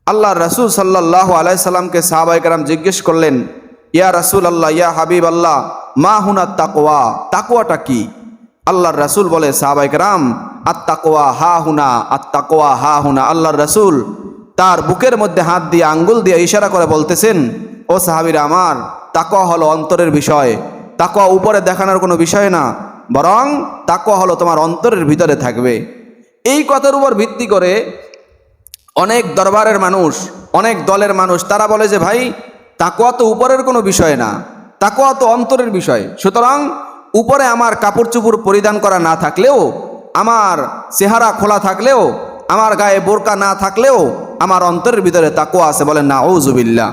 আল্লাহ রাসূল সাল্লাল্লাহু আলাইহি সাল্লামকে সাহাবায়ে কেরাম জিজ্ঞেস করলেন, ইয়া রাসূল আল্লাহ, ইয়া হাবিব আল্লাহ, মা হুনা তাকওয়া, তাকওয়াটা কি? আল্লাহর রাসূল বলে, সাহাবায়ে কেরাম, আত তাকওয়া হা হুনা, আত তাকওয়া হা হুনা। আল্লাহর রাসূল তার বুকের মধ্যে হাত দিয়ে আঙ্গুল দিয়ে ইশারা করে বলতেছেন, ও সাহাবীরা আমার, তাকওয়া হলো অন্তরের বিষয়। তাকওয়া উপরে দেখানোর কোনো বিষয় না, বরং তাকওয়া হলো তোমার অন্তরের ভিতরে থাকবে। এই কথার উপর ভিত্তি করে অনেক দরবারের মানুষ, অনেক দলের মানুষ তারা বলে যে ভাই, তাকওয়া তো উপরের কোনো বিষয় না, তাকওয়া তো অন্তরের বিষয়। সুতরাং উপরে আমার কাপড় চোপড় পরিধান করা না থাকলেও, আমার চেহারা খোলা থাকলেও, আমার গায়ে বোরকা না থাকলেও আমার অন্তরের ভিতরে তাকওয়া আছে। বলেন নাউযুবিল্লাহ।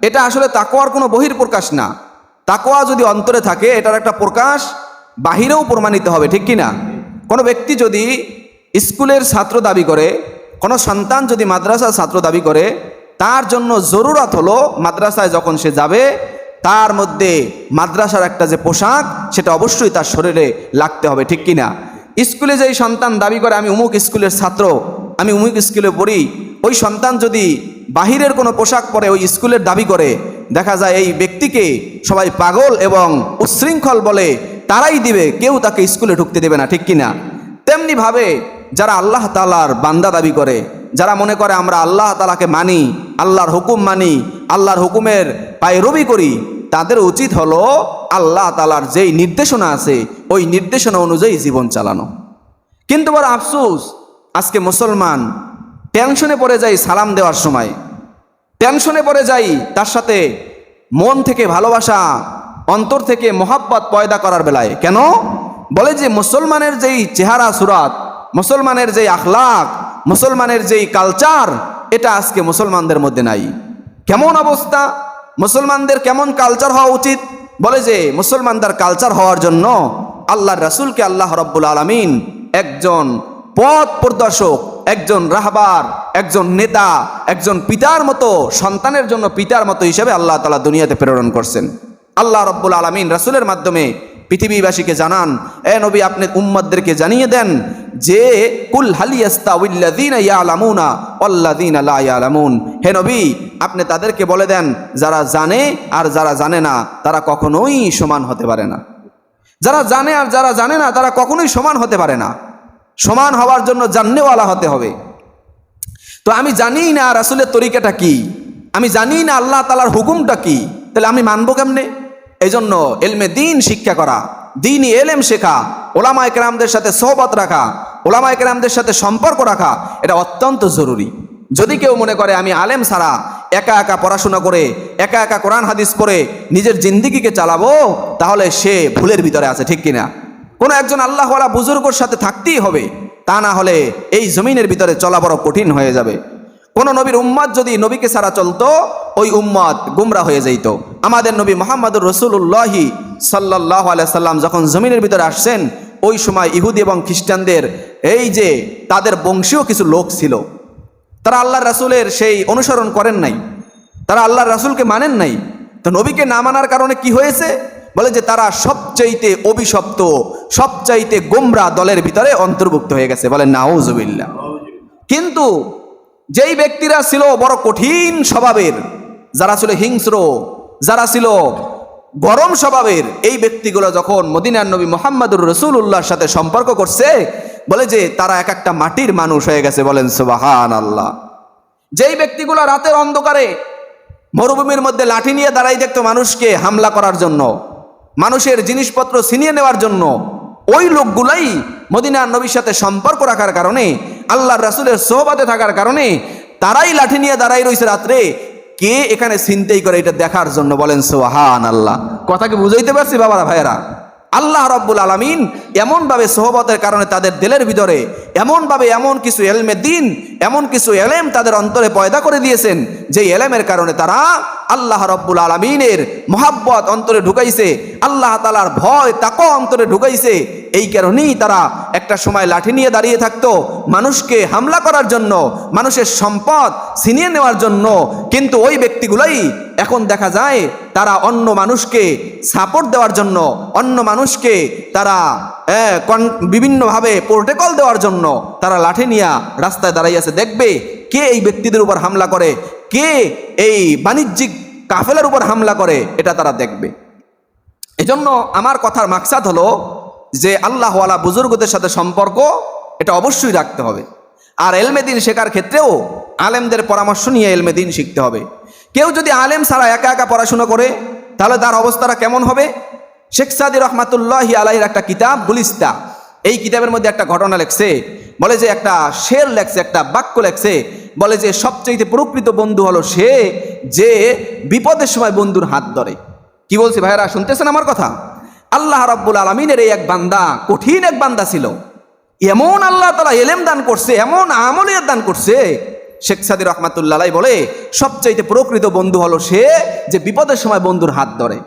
এটা আসলে তাকওয়ার কোনো বহির্প্রকাশ না। তাকওয়া যদি অন্তরে থাকে, এটার একটা প্রকাশ বাহিরেও প্রমাণিত হবে, ঠিক কি না? কোনো ব্যক্তি যদি স্কুলের ছাত্র দাবি করে, কোনো সন্তান যদি মাদ্রাসার ছাত্র দাবি করে, তার জন্য জরুরত হলো মাদ্রাসায় যখন সে যাবে, তার মধ্যে মাদ্রাসার একটা যে পোশাক, সেটা অবশ্যই তার শরীরে লাগতে হবে, ঠিক কি না? স্কুলে যেই সন্তান দাবি করে আমি অমুক স্কুলের ছাত্র, আমি অমুক স্কুলে পড়ি, ওই সন্তান যদি বাহিরের কোনো পোশাক পরে ওই স্কুলের দাবি করে, দেখা যায় এই ব্যক্তিকে সবাই পাগল এবং উচ্ছৃঙ্খল বলে তারাই দিবে, কেউ তাকে স্কুলে ঢুকতে দেবে না, ঠিক কি না? তেমনিভাবে যারা আল্লাহ তাআলার বান্দা দাবি করে, যারা মনে করে আমরা আল্লাহ তাআলাকে মানি, আল্লাহর হুকুম মানি, আল্লাহর হুকুমের পায়রবি করি, তাদের উচিত হলো আল্লাহ তাআলার যেই নির্দেশনা আছে ওই নির্দেশনা অনুযায়ী জীবন চালানো। কিন্তু বড় আফসোস, আজকে মুসলমান টেনশনে পড়ে যায় সালাম দেওয়ার সময়, টেনশনে পড়ে যাই তার সাথে মন থেকে ভালোবাসা, অন্তর থেকে মোহাব্বত পয়দা করার বেলায়। কেন? বলে যে মুসলমানের যেই চেহারা সুরাত, মুসলমানের যেই আখলাক, মুসলমানের যেই কালচার, এটা আজকে মুসলমানদের মধ্যে নাই। কেমন অবস্থা? মুসলমানদের কেমন কালচার হওয়া উচিত? বলে যে মুসলমানদের কালচার হওয়ার জন্য আল্লাহর রাসূলকে আল্লাহ রাব্বুল আলামিন একজন পথ প্রদর্শক, একজন রাহবার, একজন নেতা, একজন পিতার মতো, সন্তানের জন্য পিতার মতো হিসেবে আল্লাহ তাআলা দুনিয়াতে প্রেরণ করছেন। আল্লাহ রাব্বুল আলামিন রাসূলের মাধ্যমে পৃথিবীবাসীকে জানান, এ নবী আপনি উম্মতদেরকে জানিয়ে দেন যে কুল হাল ইয়াস্তাউিল্লাযীনা ইয়ালামুনা ওয়াল্লাযীনা লা ইয়ালামুন। হে নবী, আপনি তাদেরকে বলে দেন, যারা জানে আর যারা জানে না তারা কখনোই সমান হতে পারে না। যারা জানে আর যারা জানে না তারা কখনোই সমান হতে পারে না। সমান হওয়ার জন্য জাননেওয়ালা হতে হবে। তো আমি জানি না রাসূলের তরিকাটা কি, আমি জানি না আল্লাহ তাআলার হুকুমটা কি, তাহলে আমি মানবো কেমনে? এই জন্য ইলমে দ্বীন শিক্ষা করা, দ্বীনি ইলম শেখা, ওলামায়ে কেরামদের সাথে সোহবত রাখা, ওলামায়ে কেরামদের সাথে সম্পর্ক রাখা, এটা অত্যন্ত জরুরি। যদি কেউ মনে করে আমি আলেম ছাড়া একা একা পড়াশোনা করে, একা একা কোরআন হাদিস পড়ে নিজের জিন্দেগিকে চালাবো, তাহলে সে ভুলের ভিতরে আছে, ঠিক কিনা? কোনো একজন আল্লাহওয়ালা বুজুর্গর সাথে থাকতেই হবে, তা না হলে এই জমিনের ভিতরে চলা বড় কঠিন হয়ে যাবে। কোন নবীর উম্মত যদি নবীকে ছাড়া চলতো, ওই উম্মত গুমরা হয়ে যেত। আমাদের নবী মুহাম্মদুর রাসূলুল্লাহ সাল্লাল্লাহু আলাইহি সাল্লাম যখন জমিনের ভিতরে আসছেন, ওই সময় ইহুদি এবং খ্রিস্টানদের এই যে তাদের বংশীয় কিছু লোক ছিল, তারা আল্লাহর রাসূলের সেই অনুসরণ করেন নাই, তারা আল্লাহর রাসূলকে মানেন নাই। তো নবীকে না মানার কারণে কি হয়েছে? বলে যে তারা সবচাইতে অভিশপ্ত, সবচাইতে গোমরা দলের ভিতরে অন্তর্ভুক্ত হয়ে গেছে। বলেন নাউযুবিল্লাহ। কিন্তু যেই ব্যক্তিরা ছিল বড় কঠিন স্বভাবের, যারা ছিল হিংস্র, যারা ছিল গরম স্বভাবের, এই ব্যক্তিগুলো যখন মদিনার নবী মুহাম্মদুর রাসূলুল্লাহর সাথে সম্পর্ক করছে, বলে যে তারা এক একটা মাটির মানুষ হয়ে গেছে। বলেন সুবহানাল্লাহ। যেই ব্যক্তিগুলো রাতের অন্ধকারে মরুভূমির মধ্যে লাঠি নিয়ে দাঁড়াই দেখতো মানুষকে হামলা করার জন্য, মানুষের জিনিসপত্র ছিনিয়ে নেওয়ার জন্য, ওই লোকগুলাই মদিনার নবীর সাথে সম্পর্ক রাখার কারণে, আল্লাহর রাসূলের সোহবতে থাকার কারণে তারাই লাঠি নিয়ে দাঁড়াই রয়েছে রাত্রে, কে এখানে ছিনতাই করে এটা দেখার জন্য। বলেন সুবহানাল্লাহ। কথা কি বুঝাইতে পারছি বাবারা ভাইয়েরা? আল্লাহ রাব্বুল আলামিন এমনভাবে সোহবতের কারণে তাদের দিলের ভিতরে এমনভাবে এমন কিছু ইলমে দ্বীন, এমন কিছু ইলম তাদের অন্তরে পয়দা করে দিয়েছেন, যে ইলমের কারণে তারা আল্লাহ রব্বুল আলামিনের মহাব্বত অন্তরে ঢুকাইছে, আল্লাহ তাআলার ভয় তাকওয়া অন্তরে ঢুকাইছে। এই কারণেই তারা একটা সময় লাঠি নিয়ে দাঁড়িয়ে থাকতো মানুষকে হামলা করার জন্য, মানুষের সম্পদ ছিনিয়ে নেওয়ার জন্য। কিন্তু ওই ব্যক্তিগুলাই এখন দেখা যায় তারা অন্য মানুষকে সাপোর্ট দেওয়ার জন্য, অন্য মানুষকে তারা বিভিন্নভাবে প্রোটোকল দেওয়ার জন্য তারা লাঠি নিয়ে রাস্তায় দাঁড়াইয়াছে। দেখবে কে এই ব্যক্তিদের উপর হামলা করে, কে এই বাণিজ্যিক কাফেলার উপর হামলা করে, এটা তারা দেখবে। এজন্য আমার কথার মাকসাদ হলো যে আল্লাহওয়ালা বুজুর্গদের সাথে সম্পর্ক এটা অবশ্যই রাখতে হবে। আর এলমে দিন শেখার ক্ষেত্রেও আলেমদের পরামর্শ নিয়ে এলমে দিন শিখতে হবে। কেউ যদি আলেম ছাড়া একা একা পড়াশোনা করে তাহলে তার অবস্থাটা কেমন হবে? শেখ সাদি রহমাতুল্লাহি আলাইহির একটা কিতাব গুলিস্তা, এই কিতাবের মধ্যে একটা ঘটনা লেখছে। বলে যে একটা শের লেখছে, একটা বাক্য লেখছে, বলে যে সবচেয়ে প্রকৃত বন্ধু হলো সে যে বিপদের সময় বন্ধুর হাত ধরে। কি বলছি ভাইরা, শুনতেছেন আমার কথা? আল্লাহ রাব্বুল আলামিনের এই এক বান্দা, কঠিন এক বান্দা ছিল, এমন আল্লাহ তাআলা ইলম দান করছে, এমন আমলিয়াত দান করছে। শেখ সাদি রহমাতুল্লাহ আলাইহি বলে সবচাইতে প্রকৃত বন্ধু হলো সে যে বিপদের সময় বন্ধুর হাত ধরে।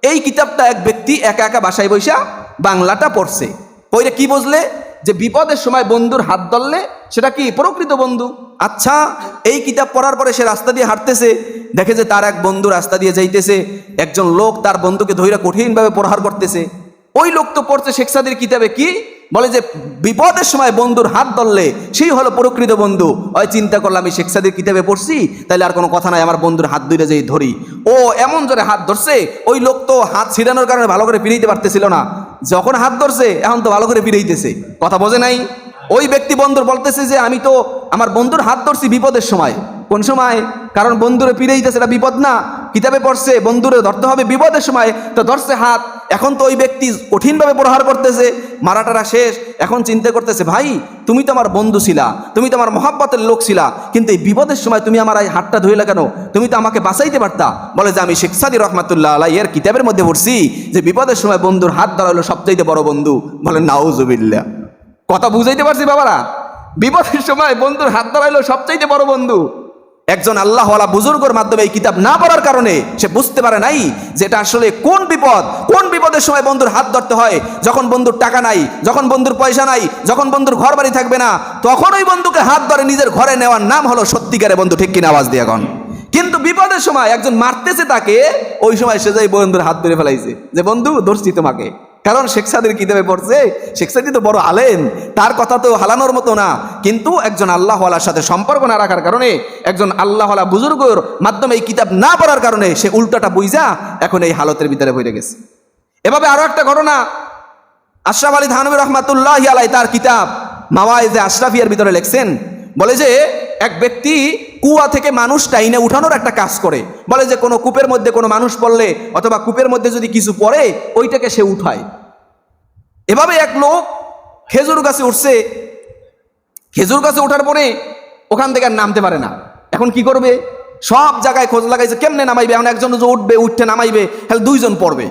এই কিতাবটা এক ব্যক্তি একা একা বাসায় বৈশা বাংলাটা পড়ছে। পড়ে কি বুঝলে? যে বিপদের সময় বন্ধুর হাত ধরলে সেটা কি প্রকৃত বন্ধু। আচ্ছা, এই কিতাব পড়ার পরে সে রাস্তা দিয়ে হাঁটতেছে, দেখে যে তার এক বন্ধু রাস্তা দিয়ে যাইতেছে, একজন লোক তার বন্ধুকে ধইরা কঠিনভাবে প্রহার করতেছে। ওই লোক তো পড়ছে শেখ সাদির কিতাবে কি বলে যে বিপদের সময় বন্ধুর হাত ধরলে সেই হলো প্রকৃত বন্ধু। ওই চিন্তা করলাম আমি শেখ সাদির কিতাবে পড়ছি, তাইলে আর কোনো কথা নাই, আমার বন্ধুর হাত ধরে যেই ধরি। ও এমন জোরে হাত ধরছে, ওই লোক তো হাত ছিড়ানোর কারণে ভালো করে ফিরাইতে পারতেছিল না, যখন হাত ধরছে এখন তো ভালো করে ফিরাইতেছে। কথা বোঝে নাই? ওই ব্যক্তি বন্ধুর বলতেছে যে আমি তো আমার বন্ধুর হাত ধরছি বিপদের সময়। কোন সময়? কারণ বন্ধুরে ফিরাইতেছে, এটা বিপদ না? কিতাবে পড়ছে বন্ধুরে ধরতে হবে বিপদের সময়, তো ধরছে হাত। এখন তো ওই ব্যক্তি কঠিনভাবে প্রহার করতেছে, মারাটারা শেষ। এখন চিন্তা করতেছে, ভাই তুমি তো আমার বন্ধু ছিলা, তুমি তো আমার মহাব্বতের লোক ছিলা, কিন্তু এই বিপদের সময় তুমি আমার এই হাতটা ধুইলা কেন? তুমি তো আমাকে বাঁচাইতে পারতা। বলে যে আমি শেখ সাদি রহমাতুল্লাহ আলাইহি এর কিতাবের মধ্যে পড়ছি যে বিপদের সময় বন্ধুর হাত ধরা হলো সবচাইতে বড় বন্ধু। বলে নাউজুবিল্লাহ। কথা বুঝাইতে পারছি বাবারা? বিপদের সময় বন্ধুর হাত ধরা হলো সবচাইতে বড় বন্ধু। একজন আল্লাহওয়ালা বুজুর্গের মাধ্যমে এই কিতাব না পড়ার কারণে সে বুঝতে পারে নাই যে এটা আসলে কোন বিপদ, কোন বিপদের সময় বন্ধুর হাত ধরতে হয়। যখন বন্ধুর টাকা নাই, যখন বন্ধুর পয়সা নাই, যখন বন্ধুর ঘর বাড়ি থাকবে না, তখন ওই বন্ধুকে হাত ধরে নিজের ঘরে নেওয়ার নাম হলো সত্যিকারে বন্ধু। ঠিক কিনা আওয়াজ দিয়ে এখন? কিন্তু বিপদের সময় একজন মারতেছে তাকে, ওই সময় সে যাই বন্ধুর হাত ধরে ফেলাইছে যে বন্ধু ধরছি তোমাকে। কারণ শেখ সাদির কিতাবে পড়ছে, শেখ সাদি তো বড় আলেম, তার কথা তো হালানোর মতো না। কিন্তু একজন আল্লাহওয়ালার সাথে সম্পর্ক না রাখার কারণে, একজন আল্লাহওয়ালা বুজুর্গর মাধ্যমে এই কিতাব না পড়ার কারণে সে উল্টাটা বুঝা এখন এই হালতের ভিতরে পড়ে গেছে। এভাবে আরো একটা ঘটনা, আশরাফ আলী থানভী রহমাতুল্লাহি আলাইহি তার কিতাব মাওয়াইজে আশরাফিয়ার ভিতরে লিখছেন। বলে যে এক ব্যক্তি কুয়া থেকে মানুষ টাইনে উঠানোর একটা কাজ করে। বলে যে কোনো কূপের মধ্যে কোনো মানুষ পড়লে অথবা কূপের মধ্যে যদি কিছু পড়ে ওইটাকে সে উঠায়। এভাবে এক লোক খেজুর গাছে উঠছে, খেজুর গাছে ওঠার পরে ওখান থেকে আর নামতে পারে না। এখন কি করবে? সব জায়গায় খোঁজ লাগাইছে কেমনে নামাইবে। এখন একজন যে উঠবে, উঠতে নামাইবে, তাহলে দুইজন পড়বে।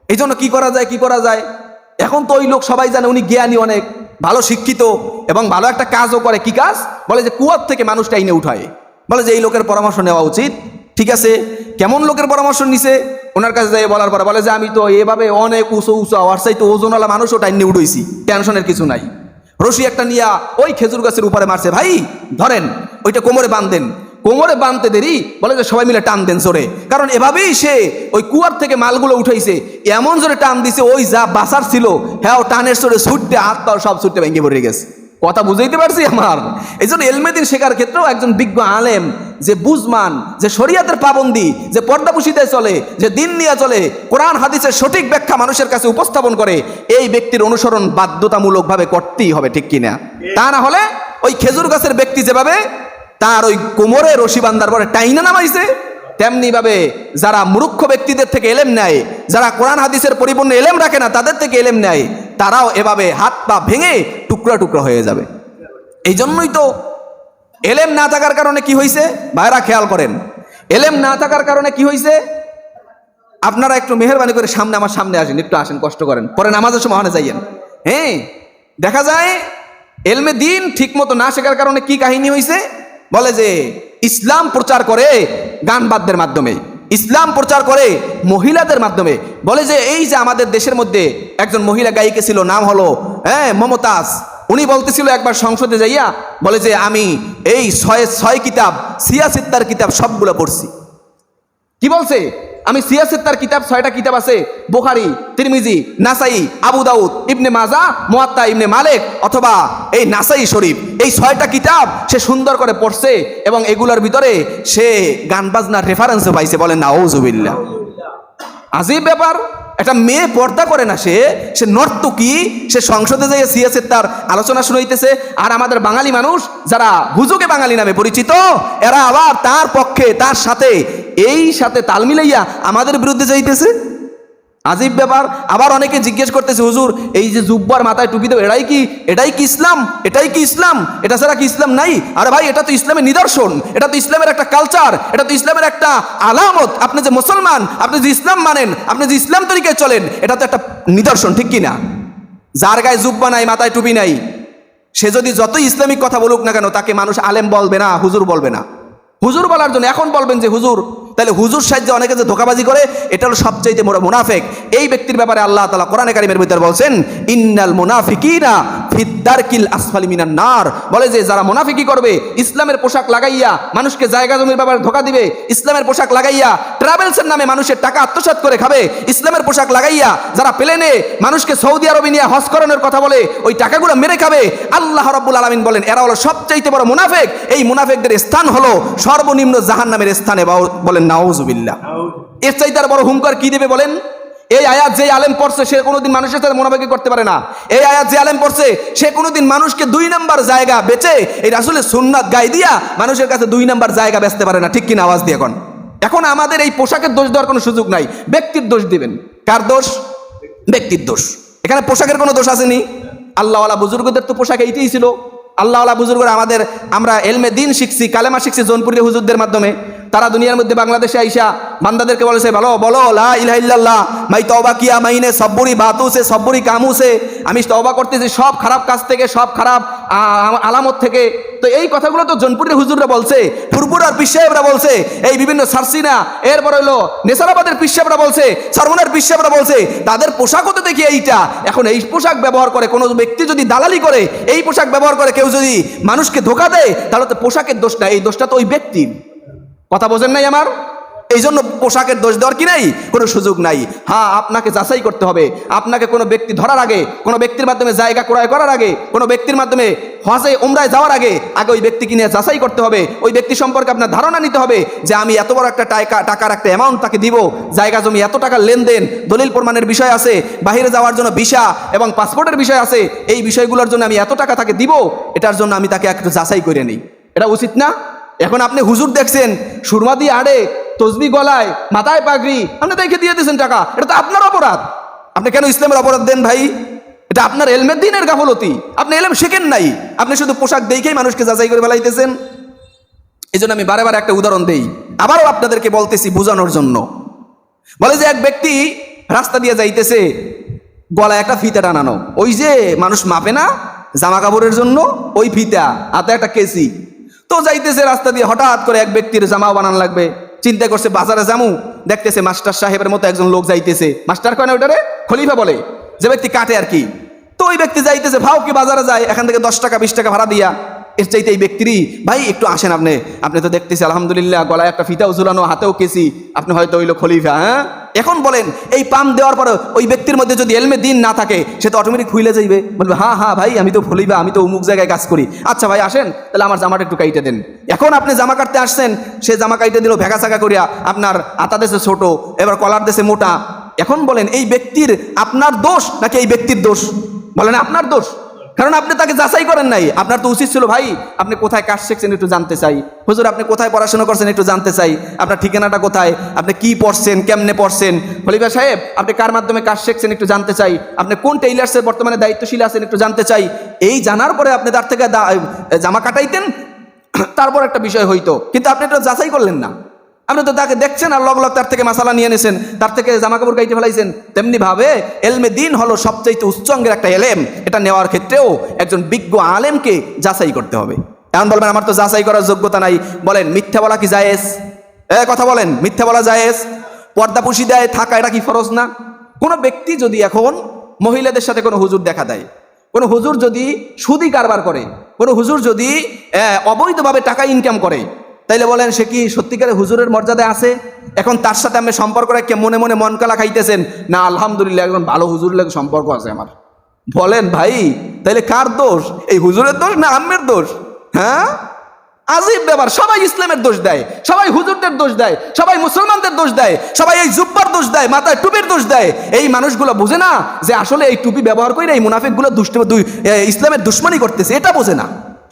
এই জন্য কি করা যায়, কি করা যায়? এখন তো ওই লোক সবাই জানে উনি জ্ঞানী, অনেক ভালো শিক্ষিত এবং ভালো একটা কাজও করে। কি কাজ? বলে যে কুয়ার থেকে মানুষটা এনে উঠায়। বলে যে এই লোকের পরামর্শ নেওয়া উচিত। ঠিক আছে, কেমন লোকের পরামর্শ নিছে? ওনার কাছে যাই বলার পরে বলে যে আমি তো এভাবে অনেক উঁচু উঁচু আওয়ার চাইতে ওজনওয়ালা মানুষও টাইনে উঠেছি, টেনশনের কিছু নাই। রশি একটা নিয়া ওই খেজুর গাছের উপরে মারছে। ভাই ধরেন, ওইটা কোমরে বাঁধেন। কোমরে বাঁধতে দেরি, বলে যে সবাই মিলে টান দেন জোরে। কারণ এভাবেই সে ওই কুয়ার থেকে মালগুলো উঠাইছে, এমন জোরে টান দিছে ওই যা বাসার ছিল হ্যাঁ টানের জোরে ছুটতে হাত পা সব ছুটতে ভেঙে পড়ে গেছে। কথা বুঝাইতে পারছি আমার? এই জন্য এলমেদিন শেখার ক্ষেত্রেও একজন বিজ্ঞ আলেম, যে বুঝমান, যে শরিয়াতের পাবন্দি, যে পর্দাপুশিতায় চলে, যে দিন নিয়ে চলে, কোরআন হাদিসের সঠিক ব্যাখ্যা মানুষের কাছে উপস্থাপন করে, এই ব্যক্তির অনুসরণ বাধ্যতামূলকভাবে করতেই হবে। ঠিক কিনা? তা না হলে ওই খেজুর গাছের ব্যক্তি যেভাবে তার ওই কোমরে রশি বান্ধার পরে টাইনা নামাইছে, তেমনি ভাবে যারা মূর্খ ব্যক্তিদের থেকে এলেম নেয়, যারা কোরআন হাদিসের পরিপূর্ণ এলেম রাখে না তাদের থেকে এলেম নেয়, তারাও এভাবে হাত পা ভেঙে টুকরা টুকরা হয়ে যাবে। এই জন্যই তো এলেম না থাকার কারণে কি হয়েছে ভাইরা খেয়াল করেন, এলেম না থাকার কারণে কি হয়েছে? আপনারা একটু মেহেরবানি করে সামনে, আমার সামনে আসেন, একটু আসেন, কষ্ট করেন, পরে নামাজের সময় ওখানে যাইয়েন। হ্যাঁ, দেখা যায় এলমে দিন ঠিক মতো না শেখার কারণে কি কাহিনী হয়েছে? বলে যে ইসলাম প্রচার করে গান বাদ্যের মাধ্যমে। ইসলাম প্রচার করে মহিলাদের মাধ্যমে। বলে যে এই যে আমাদের দেশের মধ্যে একজন মহিলা গায়িকা ছিল, নাম হলো মমতাজ। উনি বলতেছিল একবার সংসদে যাইয়া, বলে যে আমি এই ছয় কিতাব সিয়াসিত্তার কিতাব সবগুলো পড়ছি। কি বলছে? আমি সিয়াসিত্তার কিতাব 6টা কিতাব আছে, বুখারী, তিরমিজি, নাসাই, আবু দাউদ, ইবনে মাজা, মুয়াত্তা ইবনে মালিক অথবা এই নাসাই শরীফ, এই 6টা কিতাব সে সুন্দর করে পড়ছে এবং এগুলোর ভিতরে সে গান বাজনার রেফারেন্সও পাইছে। বলেন নাউজুবিল্লাহ। আজীব ব্যাপার। একটা মেয়ে পর্দা করে না, সে নর্তকী, সে সংসদে যেয়ে সিয়াসিত্তার আলোচনা শুনাইতেছে। আর আমাদের বাঙালি মানুষ যারা হুজুগে বাঙালি নামে পরিচিত, এরা আবার তার পক্ষে তার সাথে তাল মিলাইয়া আমাদের বিরুদ্ধে যাইতেছে। আজীব ব্যাপার। আবার অনেকে জিজ্ঞেস করতেছে, হুজুর এই যে জুব্বার মাথায় টুপি দেব, এটাই কি ইসলাম? এটাই কি ইসলাম? এটা ছাড়া কি ইসলাম নাই? আরে ভাই, এটা তো ইসলামের নিদর্শন, এটা তো ইসলামের একটা কালচার, এটা তো ইসলামের একটা আলামত। আপনি যে মুসলমান, আপনি যে ইসলাম মানেন, আপনি যে ইসলাম তরিকায় চলেন, এটা তো একটা নিদর্শন, ঠিক কি না? যার গায়ে জুব্বা নাই, মাথায় টুপি নাই, সে যদি যতই ইসলামিক কথা বলুক না কেন, তাকে মানুষ আলেম বলবে না, হুজুর বলবে না। হুজুর বলার জন্য এখন বলবেন যে হুজুর। তাহলে হুজুর সাহায্যে অনেকে যে ধোঁকাবাজি করে, এটা হলো সবচাইতে বড় মুনাফিক। এই ব্যক্তির ব্যাপারে আল্লাহ তাআলা কোরআনে কারীমের ভিতরে বলছেন, ইন্নাল মুনাফিকিনা ফিদ-দারকিল আসফালি মিনান নার। বলে যে যারা মুনাফিকি করবে, ইসলামের পোশাক লাগাইয়া মানুষকে জায়গা জমির ব্যাপারে ধোঁকা দিবে, ইসলামের পোশাক লাগাইয়া ট্রাভেলসের নামে মানুষের টাকা আত্মসাৎ করে খাবে, ইসলামের পোশাক লাগাইয়া যারা প্লেনে মানুষকে সৌদি আরবে নিয়ে হজ করানোর কথা বলে ওই টাকাগুলো মেরে খাবে, আল্লাহ রাব্বুল আলামিন বলেন এরা হলো সবচাইতে বড় মুনাফিক। এই মুনাফিকদের স্থান হলো সর্বনিম্ন জাহান্নামের স্থানে। বলেন নাউজুবিল্লাহ। এর চাইতে আর বড় হুঙ্কার কি দিবে বলেন? এই আয়াত যে আলেম পড়ছে সে কোনোদিন মানুষের সাথে মুনাফিকি করতে পারে না। এই আয়াত যে আলেম পড়ছে সে কোনোদিন মানুষকে 2 নাম্বার জায়গা বেচে এই রাসূলের সুন্নাত গায়ে দিয়া মানুষের কাছে 2 নাম্বার জায়গা বেচতে পারে না, ঠিক কিনা? আওয়াজ দিয়ে এখন আমাদের এই পোশাকের দোষ দেওয়ার কোনো সুযোগ নাই, ব্যক্তির দোষ দিবেন। কার দোষ? ব্যক্তির দোষ। এখানে পোশাকের কোনো দোষ আসেনি। আল্লাহওয়ালা বুজুর্গদের তো পোশাক এইটাই ছিল। আল্লাহওয়ালা বুজুর্গরা আমরা এলমে দিন শিখছি, কালেমা শিখছি জৌনপুরের হুজুরদের মাধ্যমে। তারা দুনিয়ার মধ্যে বাংলাদেশে আইসা বান্দাদেরকে বলেছে, বলো লা ইলাহা ইল্লাল্লাহ, মাই তওবা কিয়া মাইনে সব্বুরি বাতু সে সব্বুরি কামু সে। আমি তওবা করতেছি সব খারাপ কাজ থেকে, সব খারাপ আলামত থেকে। তো এই কথাগুলো তো জৌনপুরের হুজুররা বলছে, ফুরপুরার পীর সাহেবরা বলছে, এই বিভিন্ন সারসিনা, এরপর হইলো নেসারাবাদের পীর সাহেবরা বলছে, সরমনের পীর সাহেবরা বলছে। তাদের পোশাকও তো দেখি এইটা। এখন এই পোশাক ব্যবহার করে কোনো ব্যক্তি যদি দালালি করে, এই পোশাক ব্যবহার করে কেউ যদি মানুষকে ধোঁকা দেয়, তাহলে তো পোশাকের দোষ না, এই দোষটা তো ওই ব্যক্তির। কথা বোঝেন নাই আমার? এই জন্য পোশাকের দোষ দেওয়ার কি নাই, কোনো সুযোগ নাই। হ্যাঁ, আপনাকে যাচাই করতে হবে। আপনাকে কোনো ব্যক্তি ধরার আগে, কোনো ব্যক্তির মাধ্যমে জায়গা ক্রয় করার আগে, কোনো ব্যক্তির মাধ্যমে হজে উমরায় যাওয়ার আগে ওই ব্যক্তিকে নিয়ে যাচাই করতে হবে। ওই ব্যক্তি সম্পর্কে আপনার ধারণা নিতে হবে যে আমি এত বড় একটা টাকার একটা অ্যামাউন্ট তাকে দিব, জায়গা জমি এত টাকার লেনদেন, দলিল প্রমাণের বিষয় আছে, বাইরে যাওয়ার জন্য ভিসা এবং পাসপোর্টের বিষয় আছে, এই বিষয়গুলোর জন্য আমি এত টাকা তাকে দিব, এটার জন্য আমি তাকে একটু যাচাই করে নিই। এটা উচিত না? এখন আপনি হুজুর দেখছেন সুরমা দিয়ে আড়ে, তসবি গলায়, মাথায় পাগড়ি, আপনি দেখে দিয়ে দিয়েছেন টাকা, এটা তো আপনার অপরাধ। আপনি কেন ইসলামের অপরাধ দেন ভাই? এটা আপনার এলমের দিনের গাফলতি। আপনি এলম শেখেন নাই, আপনি শুধু পোশাক দেখেই মানুষকে যাচাই করে ফেলাইতেছেন। এই জন্য আমি বারে বারে একটা উদাহরণ দেই, আবারও আপনাদেরকে বলতেছি বোঝানোর জন্য। বলে যে এক ব্যক্তি রাস্তা দিয়ে যাইতেছে, গলায় একটা ফিতা টানানো, ওই যে মানুষ মাপে না জামা কাপড়ের জন্য, ওই ফিতা, হাতে একটা কেসি। তো যাইতেছে রাস্তা দিয়ে, হঠাৎ করে এক ব্যক্তির জামাও বানান লাগবে, চিন্তা করছে বাজারে যামু, দেখতেছে মাস্টার সাহেবের মতো একজন লোক যাইতেছে। মাস্টার কয় না ওটারে, খলিফা বলে, যে ব্যক্তি কাটে আর কি। তো ওই ব্যক্তি যাইতেছে, ভাও কি বাজারে যায়, এখান থেকে 10 টাকা 20 টাকা ভাড়া দিয়া। এর চাইতে এই ব্যক্তিরই, ভাই একটু আসেন, আপনি তো দেখতেছি আলহামদুলিল্লাহ গলায় একটা ফিতাও ঝুলানো, হাতেও কেসি, আপনি হয়তো হইলো খলিফা। হ্যাঁ, এখন বলেন এই পাম দেওয়ার পরে ওই ব্যক্তির মধ্যে যদি এলমে দিন না থাকে, সে তো অটোমেটিক খুইলে যাইবে, বলবে হ্যাঁ হ্যাঁ ভাই আমি তো খলিফা, আমি তো অমুক জায়গায় কাজ করি, আচ্ছা ভাই আসেন তাহলে আমার জামাটা একটু কাইটে দেন। এখন আপনি জামা কাটতে আসছেন, সে জামা কাইটে দিল ভেগা চাকা করিয়া, আপনার আতা দেশে ছোট, এবার কলার দেশে মোটা। এখন বলেন এই ব্যক্তির আপনার দোষ নাকি এই ব্যক্তির দোষ? বলেন আপনার দোষ, কারণ আপনি তাকে যাচাই করেন নাই। আপনার তো উচিত ছিল, ভাই আপনি কোথায় কাজ শিখছেন একটু জানতে চাই, হুজুর আপনি কোথায় পড়াশোনা করছেন একটু জানতে চাই, আপনার ঠিকানাটা কোথায়, আপনি কি পড়ছেন, কেমনে পড়ছেন, খলিফা সাহেব আপনি কার মাধ্যমে কাজ শিখছেন একটু জানতে চাই, আপনি কোন টেইলার্সের বর্তমানে দায়িত্বশীল আছেন একটু জানতে চাই। এই জানার পরে আপনি তার থেকে জামা কাটাইতেন, তারপর একটা বিষয় হইতো, কিন্তু আপনি এটা যাচাই করলেন না। আপনি তো তাকে দেখছেন আর লগ তার থেকে মাসালা নিয়ে নিয়েছেন, তার থেকে জামা কাপড় গাইতে ফেলাইছেন। তেমনি ভাবে এলমে দিন হলো সবচাইতে উচ্চ অঙ্গের একটা এলেম। এটা নেওয়ার ক্ষেত্রেও একজন বিজ্ঞ আলেমকে যাচাই করতে হবে। এমন বলবেন আমার তো যাচাই করার যোগ্যতা নাই, বলেন মিথ্যা বলা কি জায়েজ? কথা বলেন, মিথ্যা বলা জায়েজ? পর্দা পুশি দেয় থাকা, এটা কি ফরজ না? কোনো ব্যক্তি যদি এখন মহিলাদের সাথে কোনো হুজুর দেখা দেয়, কোনো হুজুর যদি সুদি কারবার করে, কোনো হুজুর যদি অবৈধভাবে টাকা ইনকাম করে, তাইলে বলেন সে কি সত্যিকারে হুজুরের মর্যাদায় আছে? এখন তার সাথে আপনি সম্পর্ক রেখে মনে মনে মন কালা খাইতেছেন, না আলহামদুলিল্লাহ একজন ভালো হুজুর লাগে সম্পর্ক আছে আমার। বলেন ভাই, তাইলে কার দোষ? এই হুজুরের দোষ না আম্মের দোষ? হ্যাঁ, আজীব ব্যাপার। সবাই ইসলামের দোষ দেয়, সবাই হুজুরদের দোষ দেয়, সবাই মুসলমানদের দোষ দেয়, সবাই এই জুব্বার দোষ দেয়, মাথায় টুপির দোষ দেয়। এই মানুষগুলো বোঝে না যে আসলে এই টুপি ব্যবহার করে এই মুনাফিকগুলো ইসলামের দুশ্মনী করতেছে, এটা বোঝে না।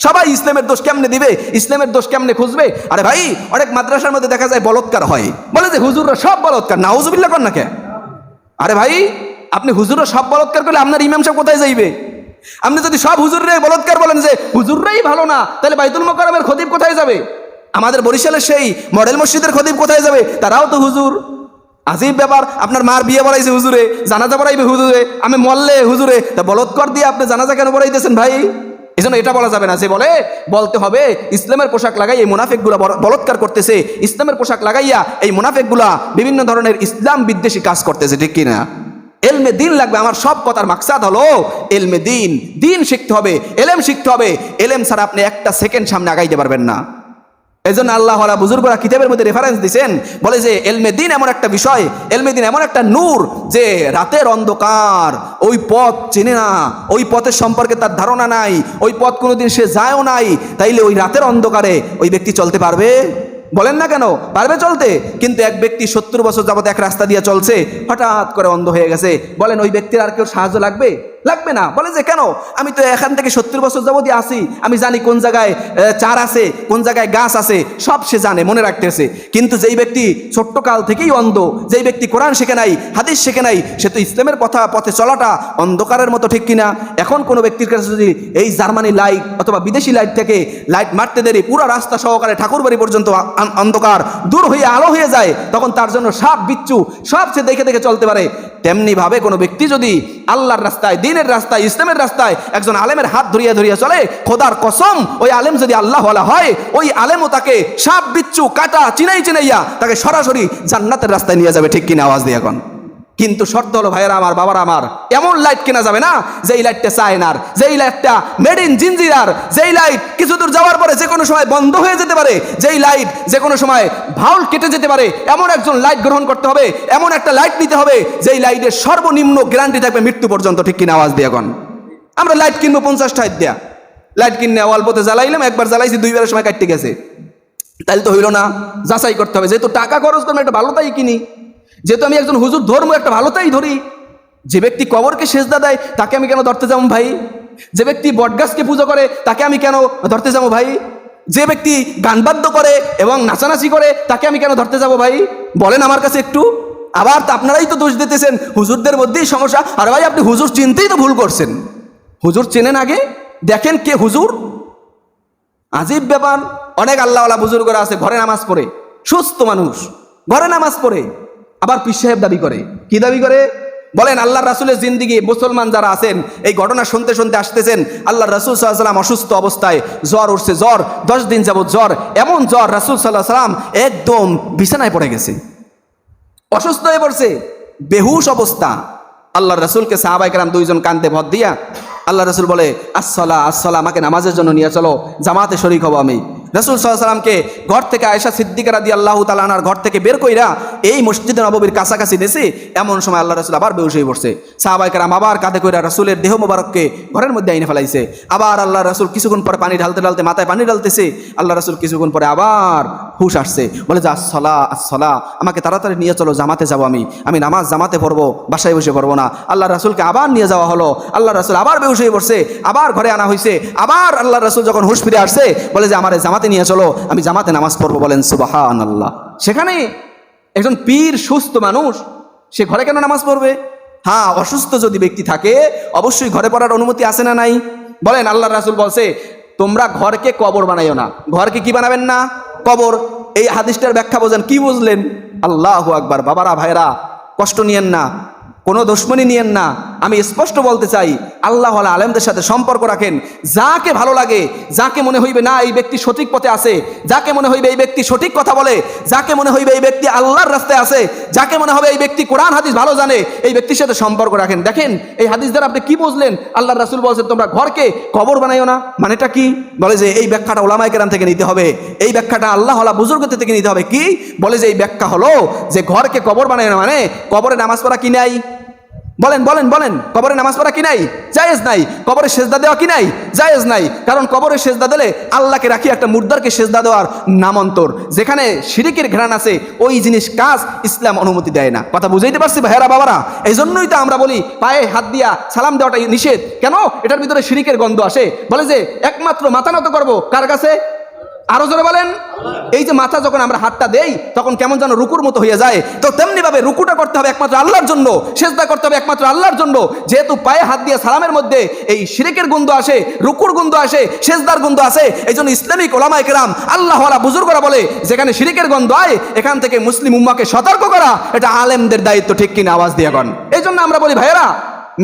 সবাই ইসলামের দোষ কেমনে দিবে, ইসলামের দোষ কেমনে খুঁজবে? আরে ভাই, অনেক মাদ্রাসার মধ্যে দেখা যায় বলৎকার হয়, বলে যে হুজুররা সব বলৎকার। নাউজুবিল্লাহ কর না কে? আরে ভাই, আপনি হুজুররা সব বলৎকার করলে আপনার ইমাম সাহেব কোথায় যাইবে? আপনি যদি সব হুজুররাই বলৎকার বলেন যে হুজুররাই ভালো না, তাহলে বাইতুল মোকাররমের খতিব কোথায় যাবে? আমাদের বরিশালের সেই মডেল মসজিদের খতিব কোথায় যাবে? তারাও তো হুজুর। আজীব ব্যাপার। আপনার মার বিয়ে পড়াইছে হুজুরে, জানাজা পড়াইবে হুজুরে, আমি মরলে হুজুরে, তা বলৎকার দিয়ে আপনি জানাজা কেন পড়াইতেছেন ভাই? এই জন্য এটা বলা যাবে না। যে বলতে হবে ইসলামের পোশাক লাগাই এই মুনাফিকগুলা বলৎকার করতেছে, ইসলামের পোশাক লাগাইয়া এই মুনাফিকগুলা বিভিন্ন ধরনের ইসলাম বিদ্বেষী কাজ করতেছে, ঠিক কিনা? এলমে দিন লাগবে। আমার সব কথার মাকসাদ হলো এলমে দিন। দিন শিখতে হবে, এলেম শিখতে হবে। এলেম ছাড়া আপনি একটা সেকেন্ড সামনে আগাইতে পারবেন না। এই জন্য আল্লাহ বুজুর্গরা কিতাবের মধ্যে রেফারেন্স দিচ্ছেন, বলে যে এলমে দিন এমন একটা বিষয়, এলমে দিন এমন একটা নূর, যে রাতের অন্ধকার ওই পথ চেনে না, ওই পথের সম্পর্কে তার ধারণা নাই, ওই পথ কোনোদিন সে যায়ও নাই, তাইলে ওই রাতের অন্ধকারে ওই ব্যক্তি চলতে পারবে? বলেন না কেন পারবে চলতে? কিন্তু এক ব্যক্তি 70 বছর যাবত এক রাস্তা দিয়ে চলছে, হঠাৎ করে অন্ধ হয়ে গেছে, বলেন ওই ব্যক্তির আর কেউ সাহায্য লাগবে? লাগবে না। বলে যে কেন? আমি তো এখান থেকে 70 বছর যাবতই আসি, আমি জানি কোন জায়গায় চার আছে, কোন জায়গায় গাছ আছে, সব সে জানে, মনে রাখতেছে। কিন্তু যেই ব্যক্তি ছোট্ট কাল থেকেই অন্ধ, যেই ব্যক্তি কোরআন শেখে নাই, হাদিস শেখে নাই, সে তো ইসলামের পথে চলাটা অন্ধকারের মতো, ঠিক কিনা? এখন কোনো ব্যক্তির কাছে যদি এই জার্মানি লাইট অথবা বিদেশি লাইট থেকে লাইট মারতে দেরি পুরো রাস্তা সহকারে ঠাকুরবাড়ি পর্যন্ত অন্ধকার দূর হয়ে আলো হয়ে যায়, তখন তার জন্য সাপ বিচ্ছু সব সে দেখে দেখে চলতে পারে। তেমনি ভাবে কোনো ব্যক্তি যদি আল্লাহর রাস্তায়, দিনের রাস্তায়, ইসলামের রাস্তায় একজন আলেমের হাত ধরিয়া ধরিয়া চলে, খোদার কসম ওই আলেম যদি আল্লাহওয়ালা হয়, ওই আলেমও তাকে সাপ বিচ্ছু কাটা চিনাইয়া তাকে সরাসরি জান্নাতের রাস্তায় নিয়ে যাবে, ঠিক কিনা? আওয়াজ দিয়ে এখন। কিন্তু শর্ত হলো ভাইয়েরা আমার, বাবারা আমার, এমন লাইট কেনা যাবে না যেই লাইটটা চায়নার, যেই লাইটটা মেড ইন জিঞ্জিরার, যেই লাইট কিছু দূর যাওয়ার পরে যে কোনো সময় বন্ধ হয়ে যেতে পারে, যেই লাইট যে কোনো সময় ভাউল কেটে যেতে পারে, এমন একজন লাইট গ্রহণ করতে হবে, এমন একটা লাইট নিতে হবে যেই লাইটের সর্বনিম্ন গ্যারান্টি থাকবে মৃত্যু পর্যন্ত, ঠিক কিনা? আওয়াজ দিয়ে এখন। আমরা লাইট কিনবো 50 টাকা দেয়া, লাইট কিনে অল্পতে জ্বালাইলাম, একবার জ্বালাইছি 2 বারের সময় কাটতে গেছে, তাইলে তো হইল না। যাচাই করতে হবে, যেহেতু টাকা খরচ করবো একটা ভালো তাই কিনি, যেহেতু আমি একজন হুজুর ধর্ম একটা ভালো তাই ধরি। যে ব্যক্তি কবরকে সেজদা দেয় তাকে আমি কেন ধরতে যাবো ভাই? যে ব্যক্তি বটগাছকে পুজো করে তাকে আমি কেন ধরতে যাবো ভাই? যে ব্যক্তি গান বাদ্য করে এবং নাচানাচি করে তাকে আমি কেন ধরতে যাবো ভাই? বলেন আমার কাছে একটু। আবার তো আপনারাই তো দোষ দিতেছেন হুজুরদের মধ্যেই সমস্যা। আর ভাই, আপনি হুজুর চিনতেই তো ভুল করছেন। হুজুর চেনেন আগে, দেখেন কে হুজুর। আজীব ব্যাপার। অনেক আল্লাহওয়ালা বুজুর্গরা আছে, ঘরে নামাজ পড়ে, সুস্থ মানুষ, ঘরে নামাজ পড়ে, আবার পীর সাহেব দাবি করে। কি দাবি করে? বলেন আল্লাহর রাসূলের জিন্দিগি, মুসলমান যারা আছেন এই ঘটনা শুনতে শুনতে আসতেছেন, আল্লাহর রাসূল সাল্লাল্লাহু আলাইহি ওয়াসাল্লাম অসুস্থ অবস্থায়, জ্বর উঠছে, জ্বর 10 দিন যাবত জ্বর, এমন জ্বর রাসূল সাল্লাল্লাহু আলাইহি ওয়াসাল্লাম একদম বিছানায় পড়ে গেছে, অসুস্থ হয়ে পড়ছে, বেহুশ অবস্থা। আল্লাহর রাসূলকে সাহাবায়ে কেরাম 2 জন কাঁদতে ভর দিয়া আল্লাহ রাসূল বলে, আসসালা আসসালা, আমাকে নামাজের জন্য নিয়ে চলো, জামাতে শরীক হব আমি। রাসূল সাল্লাল্লাহু আলাইহি ওয়াসাল্লামকে ঘর থেকে আয়েশা সিদ্দিকা রাদিয়াল্লাহু তাআলা আনহার ঘর থেকে বের কইরা এই মসজিদে নববীর কাছাকাছি নেছে, এমন সময় আল্লাহ রাসূল আবার বেহুশ হয়ে পড়ছে। সাহাবায়ে কেরাম আবার কাঁধে কইরা রাসূলের দেহ মোবারককে ঘরের মধ্যে আইনে ফেলাইছে। আবার আল্লাহ রাসূল কিছুক্ষণ পরে পানি ঢালতে ঢালতে মাথায় পানি ঢালতেছে, আল্লাহ রাসূল কিছুক্ষণ পরে আবার হুশ আসছে, বলে যে আসসালা আসসালা, আমাকে তাড়াতাড়ি নিয়ে চলো, জামাতে যাবো আমি নামাজ জামাতে পড়বো, বাসায় বসে পড়বো না। আল্লাহ রাসূলকে আবার নিয়ে যাওয়া হলো, আল্লাহ রাসূল আবার বেহুশ হয়ে পড়ছে, আবার ঘরে আনা হয়েছে। আবার আল্লাহ রাসূল যখন হুশ ফিরে আসছে, বলে যে আমারে জামাতে নিয়ে চলো, আমি জামাতে নামাজ পড়বো। বলেন সুবহানাল্লাহ। সেখানে একজন পীর, সুস্থ মানুষ, সে ঘরে কেন নামাজ পড়বে? হ্যাঁ, অসুস্থ যদি ব্যক্তি থাকে অবশ্যই ঘরে পড়ার অনুমতি আছে না নাই? বলেন আল্লাহ রাসূল বলছে তোমরা ঘরকে কবর বানাইও না। ঘরকে কি বানাবেন না? কবর। এই হাদিসটার ব্যাখ্যা বোঝেন, কি বুঝলেন? আল্লাহু আকবার। বাবারা, ভাইরা, কষ্ট নিয়েন না, কোনো দুশমনি নিয়েন না। আমি স্পষ্ট বলতে চাই, আল্লাহ ওয়ালা আলেমদের সাথে সম্পর্ক রাখেন। যাকে ভালো লাগে, যাকে মনে হইবে না এই ব্যক্তি সঠিক পথে আছে, যাকে মনে হইবে এই ব্যক্তি সঠিক কথা বলে, যাকে মনে হইবে এই ব্যক্তি আল্লাহর রাস্তায় আছে, যাকে মনে হবে এই ব্যক্তি কোরআন হাদিস ভালো জানে, এই ব্যক্তির সাথে সম্পর্ক রাখেন। দেখেন এই হাদিস দ্বারা আপনি কি বুঝলেন? আল্লাহর রাসূল বলছেন তোমরা ঘরকে কবর বানাইও না। মানেটা কি? বলে যে এই ব্যাখ্যাটা উলামায়ে কেরাম থেকে নিতে হবে, এই ব্যাখ্যাটা আল্লাহ ওয়ালা বুজুর্গদের থেকে নিতে হবে। কি বলে যে এই ব্যাখ্যা হলো যে ঘরকে কবর বানাইও না, মানে কবরে নামাজ পড়া কি নাই? বলেন বলেন বলেন, কবরে নামাজ পড়া কি নাই? জায়েজ নাই। কবরে সেজদা দেওয়া কি নাই? জায়েজ নাই। কারণ কবরে সেজদা দিলে আল্লাহকে রাখি একটা মুর্দারকে সেজদা দেওয়ার নামান্তর। যেখানে শিরিকের ঘ্রাণ আছে ওই জিনিস কাজ ইসলাম অনুমতি দেয় না। কথা বুঝাইতে পারছি ভাইয়েরা বাবারা? এই জন্যই তো আমরা বলি পায়ে হাত দিয়া সালাম দেওয়াটা নিষেধ। কেন? এটার ভিতরে শিরিকের গন্ধ আসে। বলে যে একমাত্র মাথা নত করবো কার কাছে? আরো জোরে বলেন। এই যে মাথা যখন আমরা হাতটা দেই তখন কেমন যেন রুকুর মতো হয়ে যায়। তো তেমনি ভাবে রুকুটা করতে হবে একমাত্র আল্লাহর জন্য, সেজদা করতে হবে একমাত্র আল্লাহর জন্য। যেহেতু পায়ে হাত দিয়ে সালামের মধ্যে এই শিরকের গন্ধ আসে, রুকুর গন্ধ আসে, সেজদার গন্ধ আসে, এই জন্য ইসলামিক ওলামায়ে কেরাম আল্লাহ ওয়ালা বুজুর্গরা বলে যেখানে শিরকের গন্ধ হয় এখান থেকে মুসলিম উম্মাকে সতর্ক করা এটা আলেমদের দায়িত্ব। ঠিক কিনা? আওয়াজ দিয়ে গণ। এই জন্য আমরা বলি ভাইয়েরা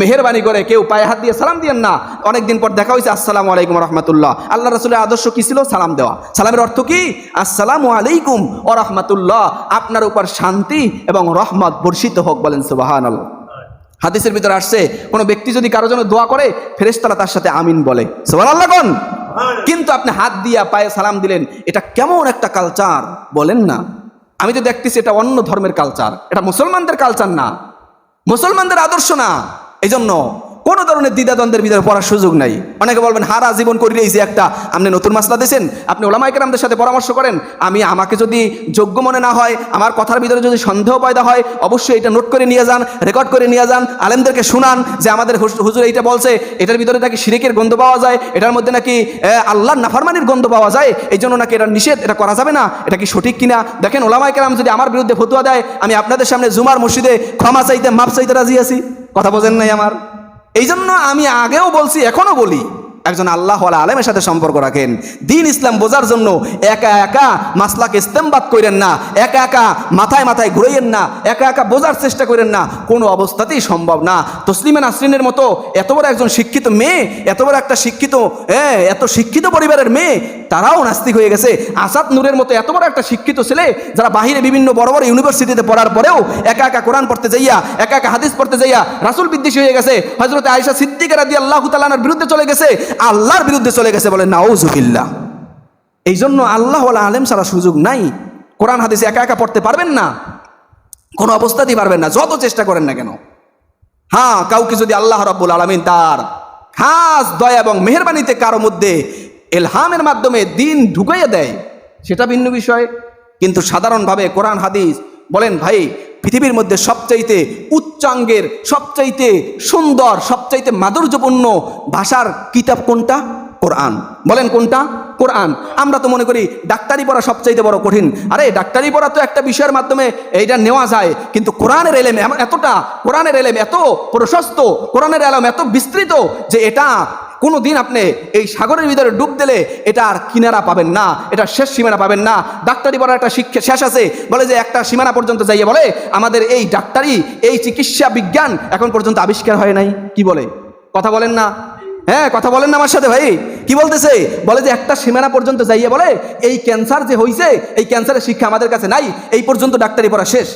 মেহেরবানি করে কেউ পায়ে হাত দিয়ে সালাম দিয়েন না। অনেকদিন পর দেখা হয়েছে আসসালামু আলাইকুম রহমতুল্লাহ। আল্লাহ রাসূলের আদর্শ কি ছিল? সালাম দেওয়া। সালামের অর্থ কি? আসসালামু আলাইকুম ওয়া রাহমাতুল্লাহ, আপনার উপর শান্তি এবং রহমত বর্ষিত হোক। বলেন সুবহানাল্লাহ। হাদিসের ভিতরে আসছে কোনো ব্যক্তি যদি কারো জন্য দোয়া করে ফেরেশতারা তার সাথে আমিন বলে। সুবহানাল্লাহ কোন? কিন্তু আপনি হাত দিয়ে পায়ে সালাম দিলেন, এটা কেমন একটা কালচার বলেন না? আমি তো দেখতেছি এটা অন্য ধর্মের কালচার, এটা মুসলমানদের কালচার না, মুসলমানদের আদর্শ না। এই জন্য কোনো ধরনের দ্বিধাদ্বন্দ্বের ভিতরে পড়ার সুযোগ নাই। অনেকে বলবেন হারা জীবন করে এই যে একটা আপনি নতুন মাসলা দিয়েছেন, আপনি ওলামায়ে কেরামদের সাথে পরামর্শ করেন। আমাকে যদি যোগ্য মনে না হয়, আমার কথার ভিতরে যদি সন্দেহ পয়দা হয়, অবশ্যই এটা নোট করে নিয়ে যান, রেকর্ড করে নিয়ে যান, আলেমদেরকে শুনান যে আমাদের হুজুর এইটা বলছে, এটার ভিতরে নাকি শিরকের গন্ধ পাওয়া যায়, এটার মধ্যে নাকি আল্লাহর নাফরমানির গন্ধ পাওয়া যায়, এই জন্য নাকি এটা নিষেধ, এটা করা যাবে না, এটা কি সঠিক কিনা? দেখেন ওলামায়ে কেরাম যদি আমার বিরুদ্ধে ফতোয়া দেয়, আমি আপনাদের সামনে জুমার মসজিদে ক্ষমা চাইতে, মাপ চাইতে রাজি আছি। কথা বোঝেন নাই আমার? এই জন্য আমি আগেও বলছি, এখনো বলি, একজন আল্লাহ ওয়ালা আলেমের সাথে সম্পর্ক রাখেন। দিন ইসলাম বোঝার জন্য একা একা মাসলাকে ইস্তেমবাদ করেন না, একা একা মাথায় মাথায় ঘুরাইয়েন না, একা একা বোঝার চেষ্টা করেন না, কোনো অবস্থাতেই সম্ভব না। তসলিমা নাসরিনের মতো এত বড় একজন শিক্ষিত মেয়ে, এত বড় একটা শিক্ষিত এত শিক্ষিত পরিবারের মেয়ে, তারাও নাস্তিক হয়ে গেছে। আসাদ নূরের মতো এত বড় একটা শিক্ষিত ছেলে, যারা বাহিরে বিভিন্ন বড় বড় ইউনিভার্সিটিতে পড়ার পরেও একা একা কোরআন পড়তে যাইয়া, একা একা হাদিস পড়তে যাইয়া রাসূল বিদ্বেষী হয়ে গেছে। হযরত আয়েশা সিদ্দিকা রাদিয়াল্লাহু তাআলা আনহার বিরুদ্ধে চলে গেছে, আল্লাহর বিরুদ্ধে চলে গেছে। বলে নাউজুবিল্লাহ। এই জন্য আল্লাহ ওয়ালা আলেম ছাড়া সুযোগ নাই। কোরআন হাদিস একা একা পড়তে পারবেন না, কোনো অবস্থাতেই পারবেন না, যত চেষ্টা করেন না কেন। হ্যাঁ, কাউকে যদি আল্লাহ রাব্বুল আলামিন তার খাস দয়া এবং মেহেরবানিতে কারো মধ্যে ইলহামের মাধ্যমে দিন ঢুকাইয়া দেয়, সেটা ভিন্ন বিষয়। কিন্তু সাধারণভাবে কোরআন হাদিস বলেন ভাই, পৃথিবীর মধ্যে সবচাইতে উচ্চাঙ্গের, সবচাইতে সুন্দর, সবচাইতে মাধুর্যপূর্ণ ভাষার কিতাব কোনটা? কোরআন। বলেন কোনটা? কোরআন। আমরা তো মনে করি ডাক্তারি পড়া সবচাইতে বড় কঠিন। আরে ডাক্তারি পড়া তো একটা বিষয়ের মাধ্যমে এইটা নেওয়া যায়, কিন্তু কোরআনের এলেম এতটা, কোরআনের এলেম এত প্রশস্ত, কোরআনের এলেম এত বিস্তৃত যে এটা কোনো দিন আপনি এই সাগরের ভিতরে ডুব দিলে এটা আর কিনারা পাবেন না, এটা শেষ সীমানা পাবেন না। ডাক্তারি পড়ার একটা শিক্ষা শেষ আছে, বলে যে একটা সীমানা পর্যন্ত যাইয়ে বলে আমাদের এই ডাক্তারি, এই চিকিৎসা বিজ্ঞান এখন পর্যন্ত আবিষ্কার হয় নাই। কি বলে? কথা বলেন না? হ্যাঁ, কথা বলেন না আমার সাথে ভাই? কি বলতেছে? বলে যে একটা সীমানা পর্যন্ত যাইয়ে বলে এই ক্যান্সার যে হইছে, এই ক্যান্সারের শিক্ষা আমাদের কাছে নাই, এই পর্যন্ত ডাক্তারি পড়া শেষ।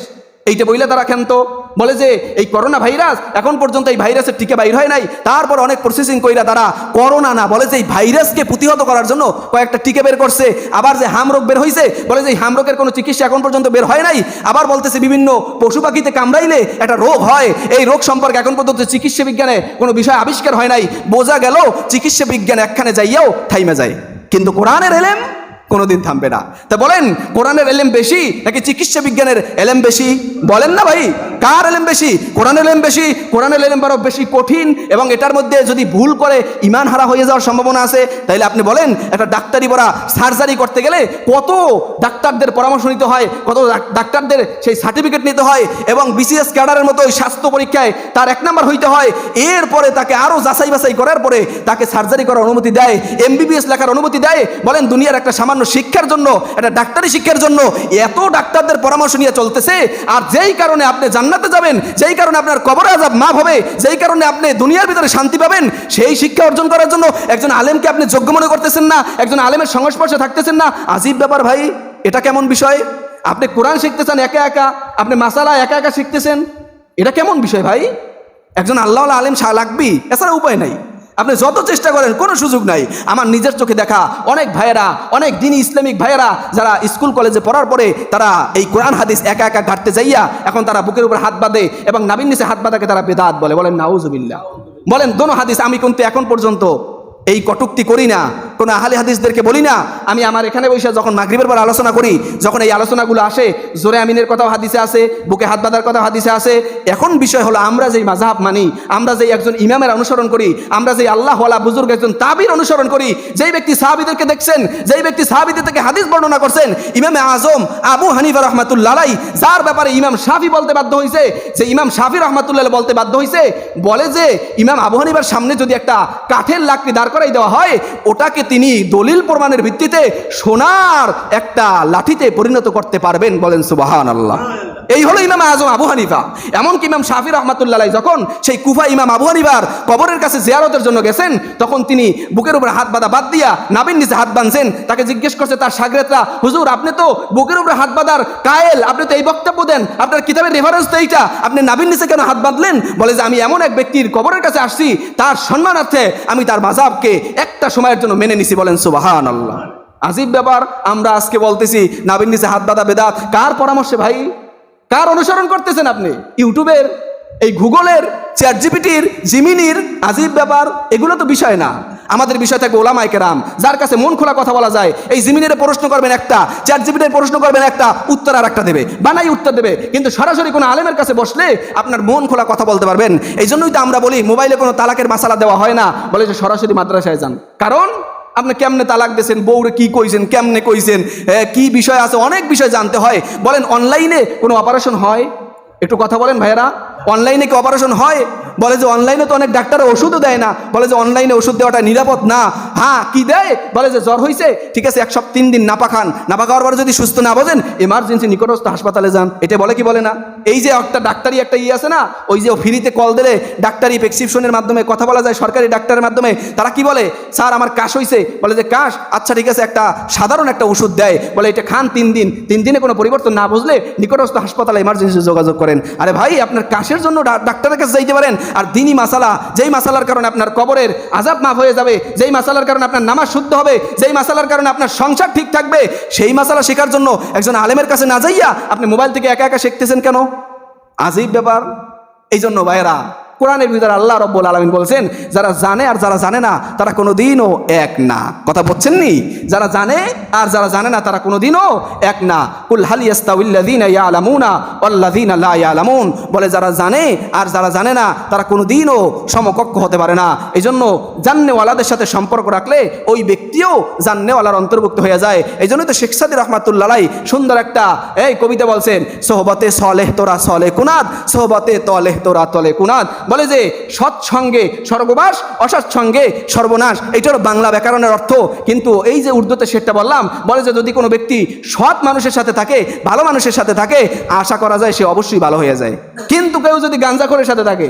এইটা বইলে তারা কেন তো বলে যে এই করোনা ভাইরাস এখন পর্যন্ত এই ভাইরাসের টিকা বাইর হয় নাই, তারপর অনেক প্রসেসিং কইরা তারা করোনা না বলে যে এই ভাইরাসকে প্রতিহত করার জন্য কয়েকটা টিকা বের করছে। আবার যে হামরোগ বের হয়েছে, বলে যে এই হামরোগের কোনো চিকিৎসা এখন পর্যন্ত বের হয় নাই। আবার বলতেছে বিভিন্ন পশু পাখিতে কামড়াইলে একটা রোগ হয়, এই রোগ সম্পর্কে এখন পর্যন্ত চিকিৎসা বিজ্ঞানে কোনো বিষয় আবিষ্কার হয় নাই। বোঝা গেল চিকিৎসা বিজ্ঞান একখানে যাইয়াও থাইমে যায়, কিন্তু কোরআনের এলেম কোনোদিন থামবে না। তা বলেন কোরআনের এলেম বেশি নাকি চিকিৎসা বিজ্ঞানের এলেম বেশি? বলেন না ভাই, কার এলেম বেশি? কোরআনের এলেম বেশি। কোরআনের এলেম বড় বেশি কঠিন, এবং এটার মধ্যে যদি ভুল করে ইমান হারা হয়ে যাওয়ার সম্ভাবনা আছে। তাইলে আপনি বলেন একটা ডাক্তারি পড়া সার্জারি করতে গেলে কত ডাক্তারদের পরামর্শ নিতে হয়, কত ডাক্তারদের সেই সার্টিফিকেট নিতে হয়, এবং বিসিএস ক্যাডারের মতো স্বাস্থ্য পরীক্ষায় তার 1 নাম্বার হইতে হয়। এরপরে তাকে আরও যাচাই বাছাই করার পরে তাকে সার্জারি করার অনুমতি দেয়, MBBS লেখার অনুমতি দেয়। বলেন দুনিয়ার একটা সামান্য শিক্ষার জন্য, একটা ডাক্তারি শিক্ষার জন্য এত ডাক্তারদের পরামর্শ নিয়ে চলতেছে। আর যেই কারণে আপনি জানেন জান্নাতে যাবেন, যেই কারণে আপনার কবরে আযাব মাফ হবে, যেই কারণে আপনি দুনিয়ার ভিতরে শান্তি পাবেন, সেই শিক্ষা অর্জন করার জন্য একজন আলেমকে আপনি যোগ্য মনে করতেছেন না, একজন আলেমের সংস্পর্শে থাকতেছেন না। আজীব ব্যাপার ভাই, এটা কেমন বিষয়? আপনি কোরআন শিখতেছেন একা একা, আপনি মাসালা একা একা শিখতেছেন, এটা কেমন বিষয় ভাই? একজন আল্লাহওয়ালা আলেম লাগবেই, এছাড়া উপায় নাই। আপনি যত চেষ্টা করেন কোনো সুযোগ নাই। আমার নিজের চোখে দেখা অনেক ভাইয়েরা, অনেক দিনী ইসলামিক ভাইয়েরা যারা স্কুল কলেজে পড়ার পরে তারা এই কোরআন হাদিস একা একা ঘাটতে যাইয়া এখন তারা বুকের উপর হাত বাঁধে এবং নাবির নিচে হাত বাঁধাকে তারা বেদাত বলে। বলেন নাউজুবিল্লাহ। বলেন দোনো হাদিস। আমি কিন্তু এখন পর্যন্ত এই কটুক্তি করি না, কোনো আহলে হাদিসদেরকে বলি না। আমি আমার এখানে বসে যখন মাগরিবের পর আলোচনা করি, যখন এই আলোচনাগুলো আসে, জোরে আমিনের কথাও হাদিসে আছে, বুকে হাত বাঁধার কথাও হাদিসে আছে। এখন বিষয় হলো আমরা যেই মাযহাব মানি, আমরা যেই একজন ইমামের অনুসরণ করি, আমরা যেই আল্লাহওয়ালা বুজুর্গ একজন তাবির অনুসরণ করি, যেই ব্যক্তি সাহাবীদেরকে দেখছেন, যেই ব্যক্তি সাহাবীদের থেকে হাদিস বর্ণনা করছেন, ইমামে আজম আবু হানিফা রাহমাতুল্লাহ আলাইহি, যার ব্যাপারে ইমাম শাফি বলতে বাধ্য হয়েছে, যে ইমাম শাফি রাহমাতুল্লাহ বলতে বাধ্য হয়েছে, বলে যে ইমাম আবু হানিফার সামনে যদি একটা কাঠের লাকড়ি দাঁড় করাই দেওয়া হয়, ওটাকে তিনি দলিল প্রমাণের ভিত্তিতে সোনার একটা লাঠিতে পরিণত করতে পারবেন। বলেন সুবহানাল্লাহ। এই হলো ইমাম আজম আবু হানিফা। এমনকি ইমাম শাফি রাহমাতুল্লাহ আলাইহি যখন সেই কুফা ইমাম আবু হানিফার কবরের কাছে জিয়ারতের জন্য গেছেন, তখন তিনি বুকের উপরে হাত বাঁধা বাদ দিয়া নাবির নিচে হাত বাঁধছেন। তাকে জিজ্ঞেস করছে তার শাগরেদরা, হুজুর আপনি তো বুকের উপরে হাত বাঁধার কায়েল, আপনি তো এই বক্তব্য দেন, আপনার কিতাবের রেফারেন্স তো এইটা, আপনি নাবির নিচে কেন হাত বাঁধলেন? বলে যে আমি এমন এক ব্যক্তির কবরের কাছে আসছি, তার সম্মানার্থে আমি তার মাযহাবকে একটা সময়ের জন্য মেনে নিছি। বলেন সুবহানাল্লাহ। আজীব ব্যাপার। আমরা আজকে বলতেছি নাবির নিচে হাত বাঁধা বেদাত। কার পরামর্শে ভাই? কার অনুসরণ করতেছেন আপনি? ইউটিউবের, এই গুগলের, চ্যাট জিপিটির, জিমিনির? আজীব ব্যাপার। এগুলো তো বিষয় না। আমাদের বিষয় থাকবে ওলামায়ে কেরাম, যার কাছে মন খোলা কথা বলা যায়। এই জিমিনের প্রশ্ন করবেন একটা, চ্যাট জিপিটির প্রশ্ন করবেন একটা, উত্তর আর একটা দেবে, বানাই উত্তর দেবে। কিন্তু সরাসরি কোনো আলেমের কাছে বসলে আপনার মন খোলা কথা বলতে পারবেন। এই জন্যই তো আমরা বলি মোবাইলে কোনো তালাকের মাসালা দেওয়া হয় না, বলে যে সরাসরি মাদ্রাসায় যান। কারণ আপনি কেমনে তালাক দিয়েছেন, বউরে কি কইছেন, কেমনে কইছেন, কি বিষয় আছে, অনেক বিষয় জানতে হয়। বলেন অনলাইনে কোনো অপারেশন হয়? একটু কথা বলেন ভাইয়েরা, অনলাইনে কি অপারেশন হয়? বলে যে অনলাইনে তো অনেক ডাক্তার ওষুধও দেয় না, বলে যে অনলাইনে ওষুধ দেওয়াটা নিরাপদ না। হ্যাঁ, কি দেয়? বলে যে জ্বর হয়েছে, ঠিক আছে 1 সপ্তাহ 3 দিন নাপা খান, নাপা খাওয়ার পরে যদি সুস্থ না বোঝেন এমার্জেন্সি নিকটস্থ হাসপাতালে যান। এটা বলে কি বলে না? এই যে একটা ডাক্তারি একটা আছে না, ওই যে ফ্রিতে কল দিলে ডাক্তারি প্রেসক্রিপশনের মাধ্যমে কথা বলা যায় সরকারি ডাক্তারের মাধ্যমে। তারা কি বলে, স্যার আমার কাশ হয়েছে, বলে যে কাশ, আচ্ছা ঠিক আছে একটা সাধারণ একটা ওষুধ দেয়, বলে এটা খান 3 দিন, 3 দিনে কোনো পরিবর্তন না বুঝলে নিকটস্থ হাসপাতালে এমার্জেন্সি যোগাযোগ করেন। আরে ভাই, আপনার কাশের জন্য ডাক্তারের কাছে যাইতে পারেন। আর দিনী মাসালা, যেই মাসালার কারণে আপনার কবরের আযাব মাফ হয়ে যাবে, যেই মাসালার কারণে আপনার নামাজ শুদ্ধ হবে, যেই মাসালার কারণে আপনার সংসার ঠিক থাকবে, সেই মাসালা শেখার জন্য একজন আলেমের কাছে না যাইয়া আপনি মোবাইল থেকে একা একা শিখতেছেন কেন? আজীব ব্যাপার। এই জন্য ভাইয়েরা, কোরআনের ভিতরে আল্লাহ রাব্বুল আলামিন বলছেন, যারা জানে আর যারা জানে না তারা কোনোদিনও এক না। কথা বলছেন নি? যারা জানে আর যারা জানে না তারা কোনোদিনও এক না। কুল হাল ইয়াস্তাউিল্লাযীনা ইয়ালামুনা ওয়াল্লাযীনা লা ইয়ালামুন। বলে যারা জানে আর যারা জানে না তারা কোনোদিনও সমকক্ষ হতে পারে না। এই জন্য জান্নেওয়ালাদের সাথে সম্পর্ক রাখলে ওই ব্যক্তিও জান্নেওয়ালার অন্তর্ভুক্ত হয়ে যায়। এই জন্যই তো শেখ সাদী রহমাতুল্লাহ আলাইহি সুন্দর একটা কবিতা বলছেন, সোহবতে সলেহ তোরা সলে কুনাদ, সোহবতে তলেহ তোরা তলে কুনাদ। বলে যে সৎসঙ্গে স্বর্গবাস, অসৎসঙ্গে সর্বনাশ। এইটা হলো বাংলা ব্যাকরণের অর্থ। কিন্তু এই যে উর্দুতে সেটা বললাম, বলে যে যদি কোনো ব্যক্তি সৎ মানুষের সাথে থাকে, ভালো মানুষের সাথে থাকে, আশা করা যায় সে অবশ্যই ভালো হয়ে যায়। কিন্তু কেউ যদি গাঞ্জাখোরের সাথে থাকে,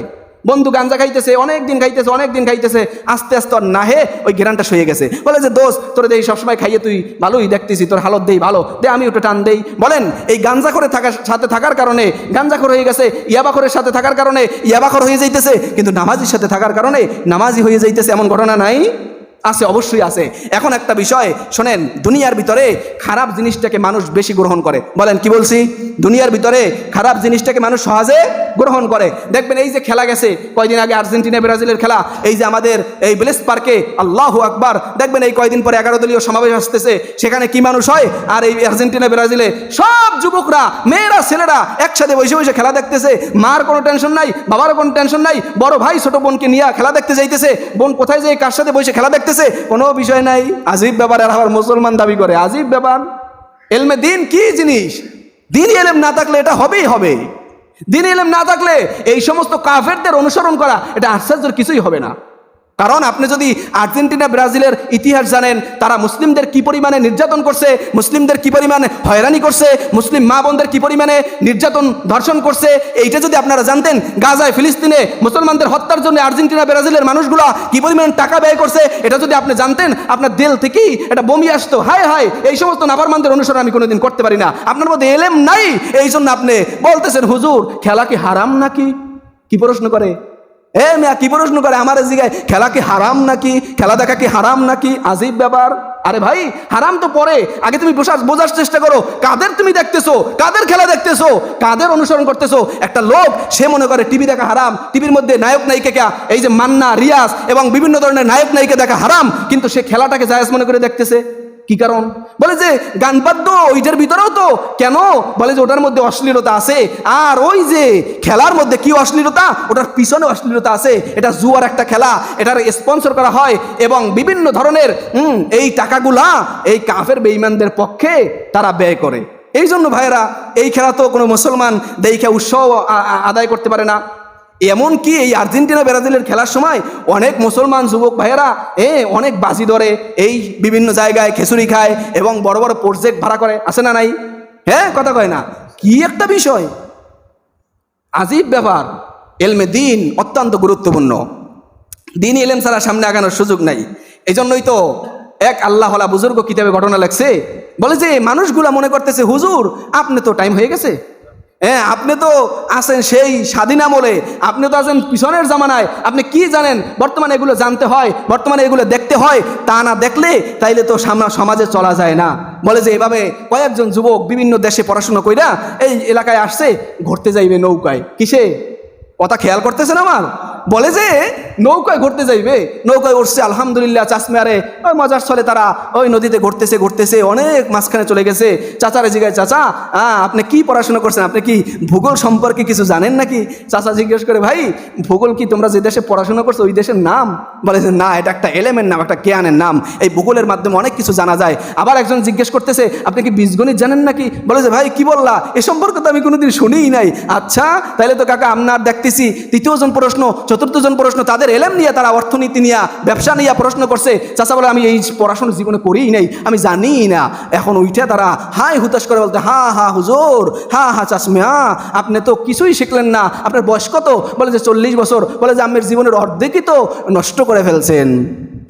বন্ধু গাঞ্জা খাইতেছে, অনেক দিন খাইতেছে, আস্তে আস্তে আর না হে ওই ঘেরানটা সয়ে গেছে, বলে যে দোস্ত তোর দেই সবসময় খাইয়ে তুই ভালোই দেখতেছি, তোর হালত দেই ভালো, দে আমি ওটা টান দেই। বলেন এই গাঞ্জাখোরে সাথে থাকার কারণে গাঞ্জাখোর হয়ে গেছে, ইয়াবাখোরের সাথে থাকার কারণে ইয়াবাখোর হয়ে যাইতেছে, কিন্তু নামাজির সাথে থাকার কারণে নামাজি হয়ে যাইতেছে। এমন ঘটনা নাই? আছে, অবশ্যই আছে। এখন একটা বিষয় শোনেন, দুনিয়ার ভিতরে খারাপ জিনিসটাকে মানুষ বেশি গ্রহণ করে। বলেন কি বলছি? দুনিয়ার ভিতরে খারাপ জিনিসটাকে মানুষ সহজে গ্রহণ করে। দেখবেন এই যে খেলা গেছে কয়দিন আগে আর্জেন্টিনা ব্রাজিলের খেলা, এই যে আমাদের এই ব্লেস পার্কে, আল্লাহু আকবার, দেখবেন এই কয়দিন পরে 11 দলীয় সমাবেশ আসতেছে, সেখানে কি মানুষ হয়? আর এই আর্জেন্টিনা ব্রাজিলে সব যুবকরা, মেয়েরা, ছেলেরা একসাথে বসে বসে খেলা দেখতেছে। মার কোনো টেনশন নাই, বাবার কোনো টেনশন নাই, বড় ভাই ছোট বোনকে নিয়ে খেলা দেখতে যাইতেছে, বোন কোথায় যায় কার সাথে বসে খেলা দেখতেছে, কোনো বিষয় নাই। আজীব ব্যাপার। আর আবার মুসলমান দাবি করে, আজীব ব্যাপার। এলমে দিন কি জিনিস? দিন এলেম না থাকলে এটা হবেই হবে। দিন এলেম না থাকলে এই সমস্ত কাফেরদের অনুসরণ করা এটা আশ্চর্যের কিছুই হবে না। কারণ আপনি যদি আর্জেন্টিনা ব্রাজিলের ইতিহাস জানেন, তারা মুসলিমদের কি পরিমাণে নির্যাতন করছে, মুসলিমদের কি পরিমাণে হয়রানি করছে, মুসলিম মা বোনদের কি পরিমাণে নির্যাতন ধর্ষণ করছে, এইটা যদি আপনারা জানতেন, গাজায় ফিলিস্তিনে মুসলমানদের হত্যার জন্য আর্জেন্টিনা ব্রাজিলের মানুষগুলা কি পরিমাণ টাকা ব্যয় করছে, এটা যদি আপনি জানতেন, আপনার দিল থেকেই এটা বমি আসতো, হায় হায় এই সমস্ত নাফরমানদের অনুসরণ আমি কোনোদিন করতে পারি না। আপনার মধ্যে এলেম নাই, এই জন্য আপনি বলতেছেন হুজুর খেলা কি হারাম নাকি? কি প্রশ্ন করে? মিয়া কি প্রশ্ন করে আমার জিগায়, খেলা কি হারাম নাকি, খেলা দেখা কি হারাম নাকি? আজীব ব্যাপার। আরে ভাই হারাম তো পরে, আগে তুমি বোঝার চেষ্টা করো কাদের তুমি দেখতেছো, কাদের খেলা দেখতেছো, কাদের অনুসরণ করতেছো। একটা লোক সে মনে করে টিভি দেখা হারাম, টিভির মধ্যে নায়ক নায়িকা এই যে মান্না, রিয়াজ এবং বিভিন্ন ধরনের নায়ক নায়িকা দেখা হারাম, কিন্তু সে খেলাটাকে জায়েজ মনে করে দেখতেছে। কি কারণ? বলে যে গান বাদ্য ওইটার ভিতরেও তো কেন, বলে যে ওটার মধ্যে অশ্লীলতা আছে, আর ওই যে খেলার মধ্যে কি অশ্লীলতা, ওটার পিছনে অশ্লীলতা আছে, এটা জুয়ার একটা খেলা, এটার স্পন্সর করা হয় এবং বিভিন্ন ধরনের এই টাকাগুলা এই কাফের বেঈমানদের পক্ষে তারা ব্যয় করে। এই জন্য ভাইয়েরা এই খেলা তো কোনো মুসলমান দেখে উৎসাহ আদায় করতে পারে না। এমনকি এই আর্জেন্টিনা ব্রাজিলের খেলার সময় অনেক মুসলমান যুবক ভাইয়েরা অনেক বাজি ধরে, এই বিভিন্ন জায়গায় খেসুরি খায় এবং বড় বড় প্রজেক্ট ভাড়া করে, আছে না নাই? হ্যাঁ, কথা কয় না? কি একটা বিষয়, আজীব ব্যাপার। এলমে দিন অত্যন্ত গুরুত্বপূর্ণ, দিনই এলেম ছাড়া সামনে আগানোর সুযোগ নাই। এই জন্যই তো এক আল্লাহওয়ালা বুজুর্গ কিতাবে ঘটনা লেখছে, বলে যে মানুষগুলা মনে করতেছে হুজুর আপনি তো টাইম হয়ে গেছে, আপনি তো আছেন সেই স্বাধীন আমলে, আপনি তো আছেন পিছনের জামানায়, আপনি কি জানেন? বর্তমানে এগুলো জানতে হয়, বর্তমানে এগুলো দেখতে হয়, তা না দেখলে তাইলে তো সমাজে চলা যায় না। বলে যে এভাবে কয়েকজন যুবক বিভিন্ন দেশে পড়াশোনা কইরা এই এলাকায় আসছে, ঘুরতে যাইবে নৌকায়। কিসে? কথা খেয়াল করতেছেন আমার? বলে যে নৌকায় ঘুরতে যাইবে, নৌকায় উঠছে আলহামদুলিল্লাহ, চাষমেয়ারে ওই মজার ছলে তারা ওই নদীতে ঘুরতেছে অনেক মাঝখানে চলে গেছে। চাচারে জিজ্ঞাসা, চাচা আপনি কি পড়াশোনা করছেন, আপনি কি ভূগোল সম্পর্কে কিছু জানেন নাকি? চাচা জিজ্ঞেস করে, ভাই ভূগোল কি তোমরা যে দেশে পড়াশোনা করছো ওই দেশের নাম? বলে যে না, এটা একটা এলেমের নাম, একটা জ্ঞানের নাম, এই ভূগোলের মাধ্যমে অনেক কিছু জানা যায়। আবার একজন জিজ্ঞেস করতেছে, আপনি কি বীজগণিত জানেন নাকি? বলে যে ভাই কি বললা, এ সম্পর্কে তো আমি কোনোদিন শুনিই নাই। আচ্ছা তাহলে তো কাকা আপনার দেখতেছি তৃতীয় জন প্রশ্ন, চতুর্থ জন প্রশ্ন, তাদের এলেম নিয়ে, তারা অর্থনীতি নিয়ে, ব্যবসা নিয়ে প্রশ্ন করছে। চাচা বলে আমি এই পড়াশোনা জীবনে করিই নাই, আমি জানিই না। এখন ওইটা তারা হাই হুতাশ করে বলতে, হা হা হুজুর, হা হা চাচমিয়া, আপনি তো কিছুই শিখলেন না, আপনার বয়স কত? বলে যে 40 বছর। বলে যে আমের জীবনের অর্ধেকই তো নষ্ট করে ফেলছেন।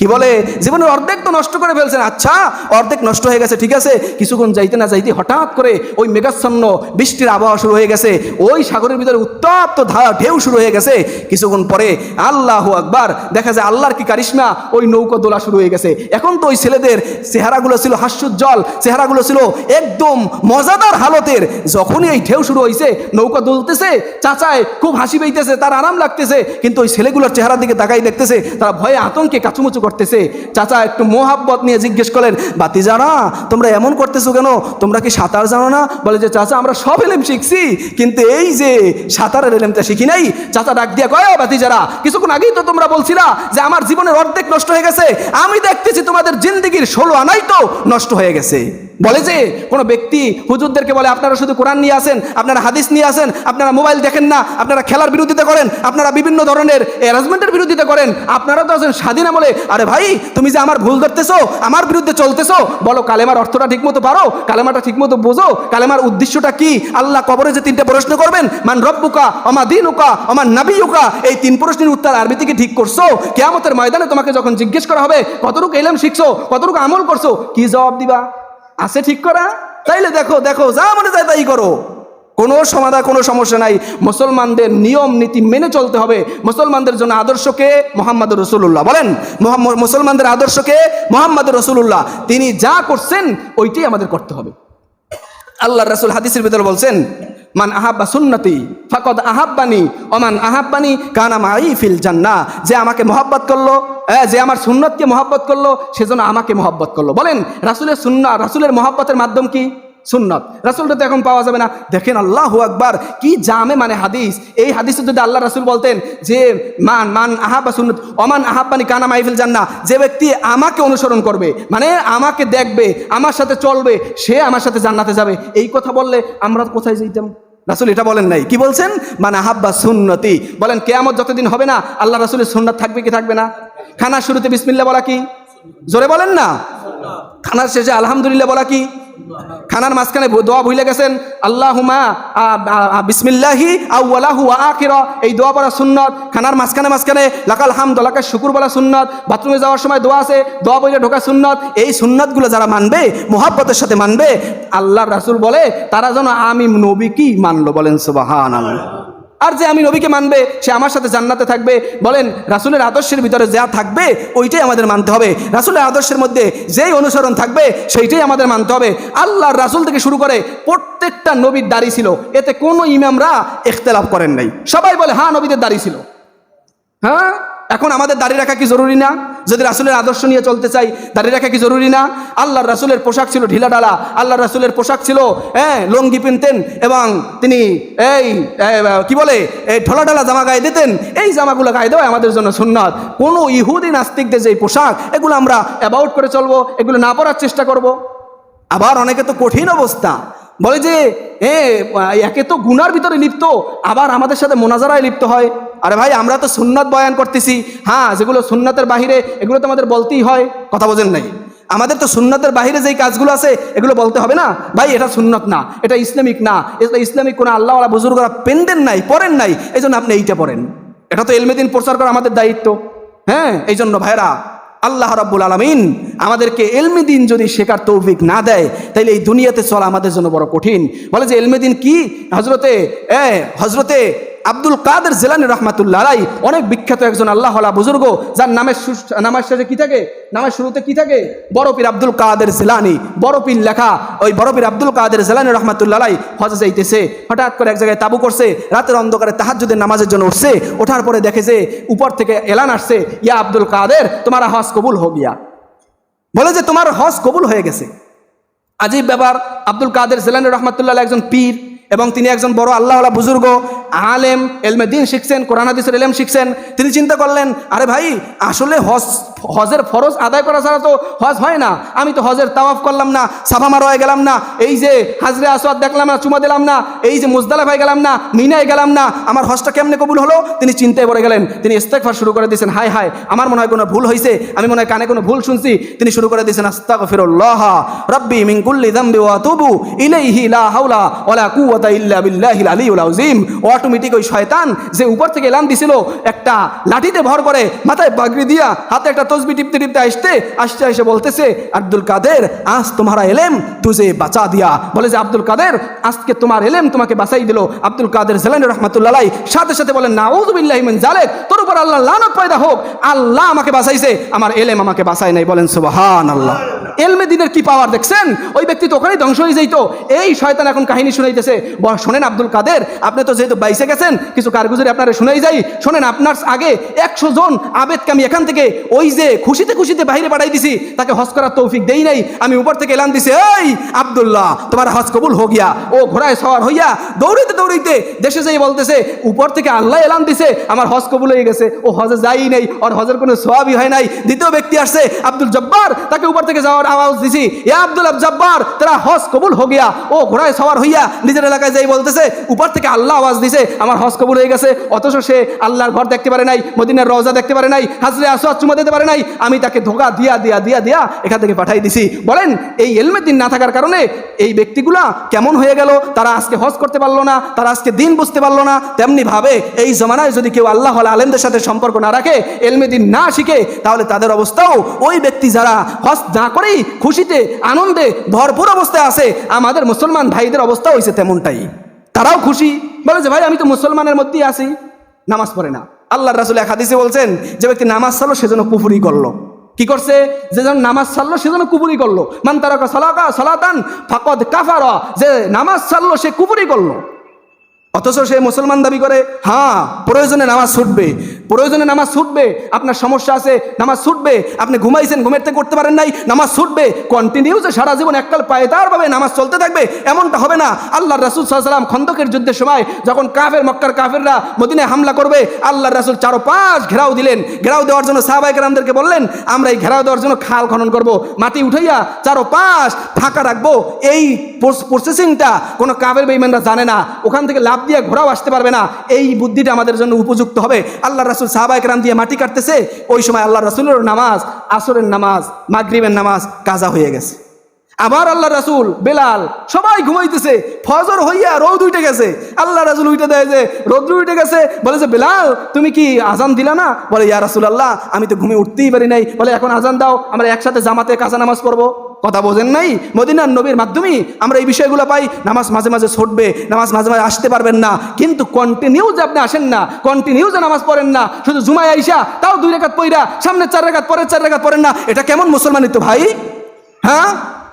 কি বলে? জীবনের অর্ধেক তো নষ্ট করে ফেলছেন। আচ্ছা অর্ধেক নষ্ট হয়ে গেছে, ঠিক আছে, কিছুক্ষণ যাইতে না যাইতে হঠাৎ করে ওই মেঘাচ্ছন্ন বৃষ্টির আবহাওয়া শুরু হয়ে গেছে, ওই সাগরের ভিতরে উত্তপ্ত ঢেউ শুরু হয়ে গেছে। কিছুক্ষণ পরে আল্লাহু আকবার, দেখা যায় আল্লাহর কি কারিশমা, ওই নৌকা দোলা শুরু হয়ে গেছে। এখন তো ওই ছেলেদের চেহারাগুলো ছিল হাস্যোজ্জ্বল, চেহারাগুলো ছিল একদম মজাদার হালতের। যখনই এই ঢেউ শুরু হয়েছে, নৌকা দুলতেছে, চাচায় খুব হাসি পেইতেছে, তার আরাম লাগতেছে, কিন্তু ওই ছেলেগুলোর চেহারার দিকে তাকাই দেখতেছে, তারা ভয়ে আতঙ্কে কাচুমুচু করতেছে। চাচা একটু মোহাব্বত নিয়ে জিজ্ঞেস করলেন, বাতিজারা তোমরা এমন করতেছো কেন, তোমরা কি সাঁতার জানো না? বলে যে চাচা আমরা সব এলেম শিখছি, কিন্তু এই যে সাঁতারের এলেমটা শিখি নাই। চাচা ডাক দিয়া কয়, বাতিজারা কিছুক্ষণ আগেই তো তোমরা বলছিলা যে আমার জীবনের অর্ধেক নষ্ট হয়ে গেছে, আমি দেখতেছি তোমাদের জিন্দেগির 16 আনাই তো নষ্ট হয়ে গেছে। বলে যে কোনো ব্যক্তি হুজুরদেরকে বলে আপনারা শুধু কোরআন নিয়ে আসেন, আপনারা হাদিস নিয়ে আসেন, আপনারা মোবাইল দেখেন না, আপনারা খেলার বিরোধিতা করেন, আপনারা বিভিন্ন ধরনের অ্যারেঞ্জমেন্টের বিরোধিতা করেন, আপনারা তো আছেন স্বাধীন আমলে। আরে ভাই তুমি যে আমার ভুল ধরতেছো, আমার বিরুদ্ধে চলতেছো, বলো কালেমার অর্থটা ঠিকমতো পারো, কালেমাটা ঠিকমতো বোঝো, কালেমার উদ্দেশ্যটা কি? আল্লাহ কবরে যে 3টে প্রশ্ন করবেন, মান রব্বুকা, অমা দীনুকা, অমা নাবিয়ুকা, এই 3 প্রশ্নের উত্তর আরবি থেকে ঠিক করছো? কিয়ামতের ময়দানে তোমাকে যখন জিজ্ঞেস করা হবে কতটুকু ইলম শিখছো, কতটুকু আমল করছো, কি জবাব দিবা? আছে ঠিক করা? তাইলে দেখো যা মনে যায় তাই করো, কোনো সমাধান, কোনো সমস্যা নাই। মুসলমানদের নিয়ম নীতি মেনে চলতে হবে। মুসলমানদের জন্য আদর্শকে মুহাম্মদুর রাসূলুল্লাহ, বলেন মুসলমানদের আদর্শকে মুহাম্মদুর রাসূলুল্লাহ, তিনি যা করছেন ওইটাই আমাদের করতে হবে। আল্লাহর রাসূল হাদিসের ভিতরে বলছেন, মান আহাব্বা সুন্নতি ফাকাদ আহাব্বানি ওমান আহাব্বানি কানা মাই ফিল জান্নাহ, যে আমাকে মহব্বত করলো, যে আমার সুন্নতকে মহব্বত করলো, সেজন্য আমাকে মহব্বত করলো। বলেন রাসূলের সুন্নাহ, রাসূলের মহব্বতের মাধ্যম কি? সুন্নত। রাসূলটা তো এখন পাওয়া যাবে না। দেখেন আল্লাহু আকবার, কি জামে মানে হাদিস। এই হাদিসে যদি আল্লাহ রাসূল বলতেন যে মান আহাব্বা সুন্নত ওমান আহাব্বানি কানা মাই ফিল জান্নাহ, যে ব্যক্তি আমাকে অনুসরণ করবে, মানে আমাকে দেখবে, আমার সাথে চলবে, সে আমার সাথে জান্নাতে যাবে, এই কথা বললে আমরা কোথায় যেতাম? রাসূল এটা বলেন নাই, কি বলছেন? মান আহাব্বা সুন্নতি, বলেন কিয়ামত যতদিন হবে না আল্লাহ রাসূলের সুন্নাত থাকবে কি থাকবে না? খানার শুরুতে বিসমিল্লাহ বলা কি? জোরে বলেন না। খানার শেষে আলহামদুলিল্লাহ বলা কি? খানার মাঝখানে দোয়া ভুলে গেছেন, আল্লাহুমা বিসমিল্লাহি আউওয়ালাহু ওয়া আখিরা, এই দোয়া পড়া সুন্নত। খানার মাঝখানে লাকাল হামদ লাকাল শুকুর বলা সুন্নত। বাথরুমে যাওয়ার সময় দোয়া আছে, দোয়া বলে ঢোকা সুন্নত। এই সুন্নতগুলো যারা মানবে, মুহাব্বতের সাথে মানবে, আল্লাহর রাসূল বলে তারা যেন আমি নবীকেই মানলো। বলেন সুবহানাল্লাহ। আর যে আমি নবীকে মানবে সে আমার সাথে জান্নাতে থাকবে। বলেন রাসূলের আদর্শের ভিতরে যা থাকবে ওইটাই আমাদের মানতে হবে। রাসূলের আদর্শের মধ্যে যেই অনুসরণ থাকবে সেইটাই আমাদের মানতে হবে। আল্লাহর রাসূল থেকে শুরু করে প্রত্যেকটা নবীর দাড়ি ছিল, এতে কোনো ইমামরা ইখতিলাফ করেন নাই। সবাই বলে হ্যাঁ নবীদের দাড়ি ছিল। হ্যাঁ, এখন আমাদের দাড়ি রাখা কি জরুরি না? যদি রাসূলের আদর্শ নিয়ে চলতে চাই দাড়ি রাখা কি জরুরি না? আল্লাহর রাসূলের পোশাক ছিল ঢিলা ঢালা, আল্লাহর রাসূলের পোশাক ছিল লুঙ্গি পিনতেন এবং তিনি কি বলে ঢোলা ঢালা জামা গায়ে দিতেন। এই জামাগুলো গায়ে দেওয়া আমাদের জন্য সুন্নাত। কোনো ইহুদি নাস্তিকদের যে পোশাক, এগুলো আমরা অ্যাবাউট করে চলবো, এগুলো না পরার চেষ্টা করব। আবার অনেকে তো কঠিন অবস্থা বলে যে একে তো গুনার ভিতরে লিপ্ত, আবার আমাদের সাথে মোনাজারায় লিপ্ত হয়। আরে ভাই, আমরা তো সুন্নাত বয়ান করতেছি, হ্যাঁ যেগুলো সুন্নাতের বাহিরে এগুলো তো আমাদের বলতেই হয়। কথা বোঝেন নাই? আমাদের তো সুন্নাতের বাহিরে যেই কাজগুলো আছে এগুলো বলতে হবে না? ভাই এটা সুন্নত না, এটা ইসলামিক না, এটা ইসলামিক কোনো আল্লাহওয়ালা বুজুর্গরা পেনদেন নাই, পড়েন নাই, এই জন্য আপনি এইটা পড়েন। এটা তো ইলমে দ্বীন প্রচার করা আমাদের দায়িত্ব। হ্যাঁ, এই জন্য ভাইরা, আল্লাহ রাব্বুল আলামিন আমাদেরকে ইলমে দ্বীন যদি শেখার তৌফিক না দেয় তাহলে এই দুনিয়াতে চলা আমাদের জন্য বড় কঠিন। বলে যে ইলমে দ্বীন কি? হজরতে আব্দুল কাদের জিলানী রহমাতুল্লাহ আলাইহি অনেক বিখ্যাত একজন আল্লাহওয়ালা বুজুর্গ, যার নামের শেষে কি থাকে? নামের শুরুতে কি থাকে? বড় পীর আব্দুল কাদের জিলানী। বড় পীর লেখা ওই বড় পীর আব্দুল কাদের জিলানী রহমাতুল্লাহ আলাইহি হজে যাইতেছে, হঠাৎ করে এক জায়গায় তাবু করছে, রাতের অন্ধকারে তাহাজ্জুদের নামাজের জন্য উঠছে। ওঠার পরে দেখে যে উপর থেকে এলান আসছে, ইয়া আব্দুল কাদের তোমারা হজ কবুল হো গিয়া। বলে যে তোমার হজ কবুল হয়ে গেছে। আজীব ব্যাপার। আব্দুল কাদের জিলানী রহমাতুল্লাহ আলাইহি একজন পীর এবং তিনি একজন বড় আল্লাহওয়ালা বুজুর্গ, আলেম, ইলমে দ্বীন শিখছেন, কোরআন হাদিসের ইলম শিখছেন। তিনি চিন্তা করলেন, আরে ভাই আসলে হজের ফরজ আদায় করা ছাড়া তো হজ হয় না। আমি তো হজের তাওয়াফ করলাম না, সাফা মারোয়ায় গেলাম না, এই যে হাজরে আসওয়াদ দেখলাম না, চুমা দিলাম না, এই যে মুজদালিফায় গেলাম না, মিনায় গেলাম না, আমার হজটা কেমনে কবুল হলো? তিনি চিন্তায় পড়ে গেলেন। তিনি ইস্তেগফার শুরু করে দিয়েছেন, হায় হায় আমার মনে হয় কোনো ভুল হয়েছে, আমি মনে হয় কানে কোনো ভুল শুনছি। তিনি শুরু করে দিয়েছেন, আস্তাগফিরুল্লাহ রাব্বি মিন কুল্লি যামবি ওয়া আতুবু ইলাইহি লা হাওলা ওয়ালা কুওয়াতা ইল্লা বিল্লাহিল আলিয়্যিল আযীম। অটোমেটিক ওই শয়তান যে উপর থেকে এলান দিছিল, একটা লাঠিতে ভর করে মাথায় পাগড়ি দিয়া হাতে একটা তসবি টিপতে টিপতে আসতে এসে বলতেছে, আব্দুল কাদের আজ তোমারা এলেম তুঝে বাঁচা দিয়া। বলে যে আব্দুল কাদের আজকে তোমার এলেম তোমাকে বাঁচাই দিল। আব্দুল কাদের জিলানী রাহমাতুল্লাহ আলাইহি সাথে সাথে বলেন, নাউযু বিল্লাহি মিন যালিক, তোর উপর আল্লাহ লানত পয়দা হোক, আল্লাহ আমাকে বাঁচাইছে, আমার এলেম আমাকে বাঁচায় নাই। বলেন সুবহানাল্লাহ। ইলমে দ্বীনের কি পাওয়ার দেখছেন? ওই ব্যক্তি তো ওখানেই ধ্বংস হয়ে যাইতো। এই শয়তান এখন কাহিনী শুনাইতেছে। শোনেন আব্দুল কাদের, আপনি তো যেহেতু বাইসে গেছেন, কিছু কারগুজারি আপনারা শুনাই যাই। শোনেন, আপনার আগে 100 জন আবেদকে আমি এখান থেকে ওই যে খুশিতে খুশিতে বাইরে পাঠাই দিছি, তাকে হজ করার তৌফিক দেই নাই। আমি উপর থেকে এলান দিছি, এই আব্দুল্লাহ তোমার হজ কবুল হো গিয়া। ও ঘোড়ায় সওয়ার হইয়া দৌড়াইতে দৌড়াইতে দেশে যেই বলতেছে, উপর থেকে আল্লাহ এলান দিছে আমার হজ কবুল হয়ে গেছে। ও হজে যাই নাই, ওর হজের কোনো সওয়াবই হয় নাই। দ্বিতীয় ব্যক্তি আসছে আব্দুল জব্বার, তাকে উপর থেকে যাওয়ার আওয়াজ দিছি, ইয়া আব্দুল জব্বার তেরা হজ কবুল হো গিয়া। ও ঘোড়ায় সওয়ার হইয়া নিজের এলাকায় যাই বলতেছে, উপর থেকে আল্লাহ আওয়াজ দিছে আমার হজ কবুল হয়ে গেছে। অথচ সে আল্লাহর ঘর দেখতে পারে নাই, মদিনার রওজা দেখতে পারে নাই, হাজরে আসওয়াদ চুমা দিতে পারে নাই। আমি তাকে ধোঁকা দিয়া দিয়া দিয়া দিয়া এখান থেকে পাঠাই দিছি। বলেন এই ইলমে দ্বীন না থাকার কারণে এই ব্যক্তিগুলা কেমন হয়ে গেল? তারা আজকে হজ করতে পারলো না, তারা আজকে দিন বুঝতে পারলো না। তেমনি ভাবে এই জমানায় যদি কেউ আল্লাহ আলেমদের সাথে সম্পর্ক না রাখে, ইলমে দ্বীন না শিখে, তাহলে তাদের অবস্থাও ওই ব্যক্তি যারা হজ না করেই খুশিতে আনন্দে ভরপুর অবস্থায় আছে, আমাদের মুসলমান ভাইদের অবস্থা হয়েছে তেমনটাই। তারাও খুশি, বলে যে ভাই আমি তো মুসলমানের মধ্যেই আছি, নামাজ পড়ে না। আল্লাহর রাসূল এক হাদিসে বলছেন, যে ব্যক্তি নামাজ ছাড়লো সেজন্য কুফরি করলো। কি করছে? যে যেন নামাজ ছাড়লো সেজন্য কুফরি করলো। মান তারাকা সালাতান ফাকাদ কাফারা, যে নামাজ ছাড়লো সে কুফরি করলো। অথচ সে মুসলমান দাবি করে, হ্যাঁ প্রয়োজনে নামাজ ছুটবে, প্রয়োজনে নামাজ ছুটবে। আপনার সমস্যা আছে, নামাজ ছুটবে। আপনি ঘুমাইছেন, ঘুমের থেকে করতে পারেন নাই, নামাজ ছুটবে। কন্টিনিউ যে সারা জীবন এককাল পায়তারভাবে নামাজ চলতে থাকবে, এমনটা হবে না। আল্লাহর রাসূল সাল্লাল্লাহু আলাইহি ওয়াসাল্লাম খন্দকের যুদ্ধের সময় যখন মক্কার কাফেররা মদিনায় হামলা করবে, আল্লাহর রাসূল চারপাশ ঘেরাও দিলেন। ঘেরাও দেওয়ার জন্য সাহাবায়ে কেরামদেরকে বললেন, আমরা এই ঘেরাও দেওয়ার জন্য খাল খনন করব, মাটি উঠাইয়া চারপাশ ফাঁকা রাখবো। এই প্রসেসিংটা কোনো কাফের বেঈমানরা জানে না। ওখানে ওখান থেকে লাফ দিয়ে ঘোরাও আসতে পারবে না, এই বুদ্ধিটা আমাদের জন্য উপযুক্ত হবে। আল্লাহ রাসূল সাহাবায়ে কেরাম দিয়ে মাটি কাটতেছে, ওই সময় আল্লাহ রাসূলের নামাজ, আসরের নামাজ, মাগরিবের নামাজ কাজা হয়ে গেছে। আবার আল্লাহ রাসূল, বেলাল সবাই ঘুমাইতেছে, ফজর হইয়া রোদ উঠে গেছে, আল্লাহ রাসূল উঠে দেয় যে রোদ্র উঠে গেছে, বলে যে বেলাল তুমি কি আজান দিলা না? বলে ইয়া রাসূলুল্লাহ আমি তো ঘুমে উঠতেই পারি নাই। বলে এখন আজান দাও, আমরা একসাথে জামাতে কাজা নামাজ পড়বো। কথা বোঝেন নাই? মদিনার নবীর মাধ্যমে আমরা এই বিষয়গুলো পাই। নামাজ মাঝে মাঝে ছুটবে, নামাজ মাঝে মাঝে আসতে পারবেন না, কিন্তু কন্টিনিউ যে আপনি আসেন না, কন্টিনিউ যে নামাজ পড়েন না, শুধু জুমায় আইসা তাও 2 রাকাত পড়া, সামনে 4 রাকাত, পরের 4 রাকাত পড়েন না, এটা কেমন মুসলমানিত্ব ভাই? হ্যাঁ,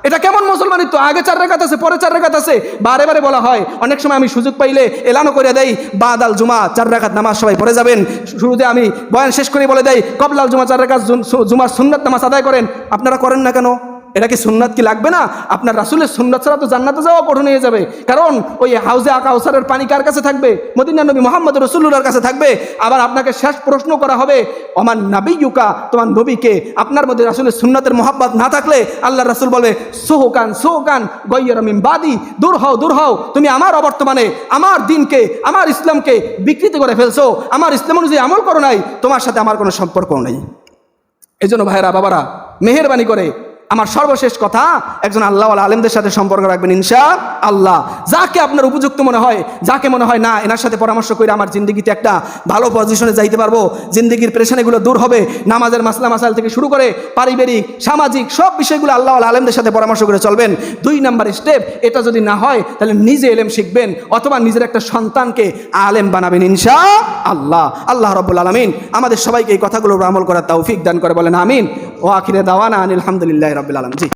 এটা কেমন মুসলমানিত্ব? আগে 4 রাকাত আছে, পরে 4 রাকাত আছে, বারে বারে বলা হয়। অনেক সময় আমি সুযোগ পাইলে এলানও করে দেই, বাদাল জুমা 4 রাকাত নামাজ সবাই পড়ে যাবেন। শুরুতে আমি বয়ান শেষ করে বলে দেই কবলাল জুমা 4 রাকাত জুমার সুন্নাত নামাজ আদায় করেন। আপনারা করেন না কেন? এটা কি সুন্নাত কি লাগবে না? আপনার রাসূলের সুন্নাত ছাড়া তো জান্নাতে যাওয়া কঠিন হয়ে যাবে। কারণ ওই হাউজে কাউসারের পানি কার কাছে থাকবে? মদিনার নবী মুহাম্মদ রাসূলুল্লাহর কাছে থাকবে। আবার আপনাকে শেষ প্রশ্ন করা হবে, ওমান নাবিয়ুকা, তোমার নবীকে। আপনার মধ্যে রাসূলের সুন্নাতের মহব্বত না থাকলে আল্লাহর রাসূল বলে সুহকান সুহকান গায়রা মিন বাদি, দূর হও দূর হও, তুমি আমার অবর্তমানে আমার দ্বীনকে, আমার ইসলামকে বিকৃতি করে ফেলছো, আমার ইসলাম অনুযায়ী আমল করো নাই, তোমার সাথে আমার কোনো সম্পর্ক নেই। এজন্য ভাইরা বাবারা, মেহেরবানি করে আমার সর্বশেষ কথা, একজন আল্লাহওয়ালা আলেমদের সাথে সম্পর্ক রাখবেন ইনশাআল্লাহ। যাকে আপনার উপযুক্ত মনে হয়, যাকে মনে হয় না এনার সাথে পরামর্শ করে আমার জিন্দগিতে একটা ভালো পজিশনে যাইতে পারবো, জিন্দগির পেরেশানিগুলো দূর হবে, নামাজের মাসলা মাসাইল থেকে শুরু করে পারিবারিক সামাজিক সব বিষয়গুলো আল্লাহওয়ালা আলেমদের সাথে পরামর্শ করে চলবেন। 2 নাম্বার স্টেপ, এটা যদি না হয় তাহলে নিজে এলেম শিখবেন অথবা নিজের একটা সন্তানকে আলেম বানাবেন ইনশাআল্লাহ। আল্লাহ রাব্বুল আলামিন আমাদের সবাইকে এই কথাগুলোর আমল করার তৌফিক দান করে, বলেন আমিন। ও আখিরে দাওয়ানা আনিল হামদুলিল্লাহি রাব্বিল আলামিন। জি।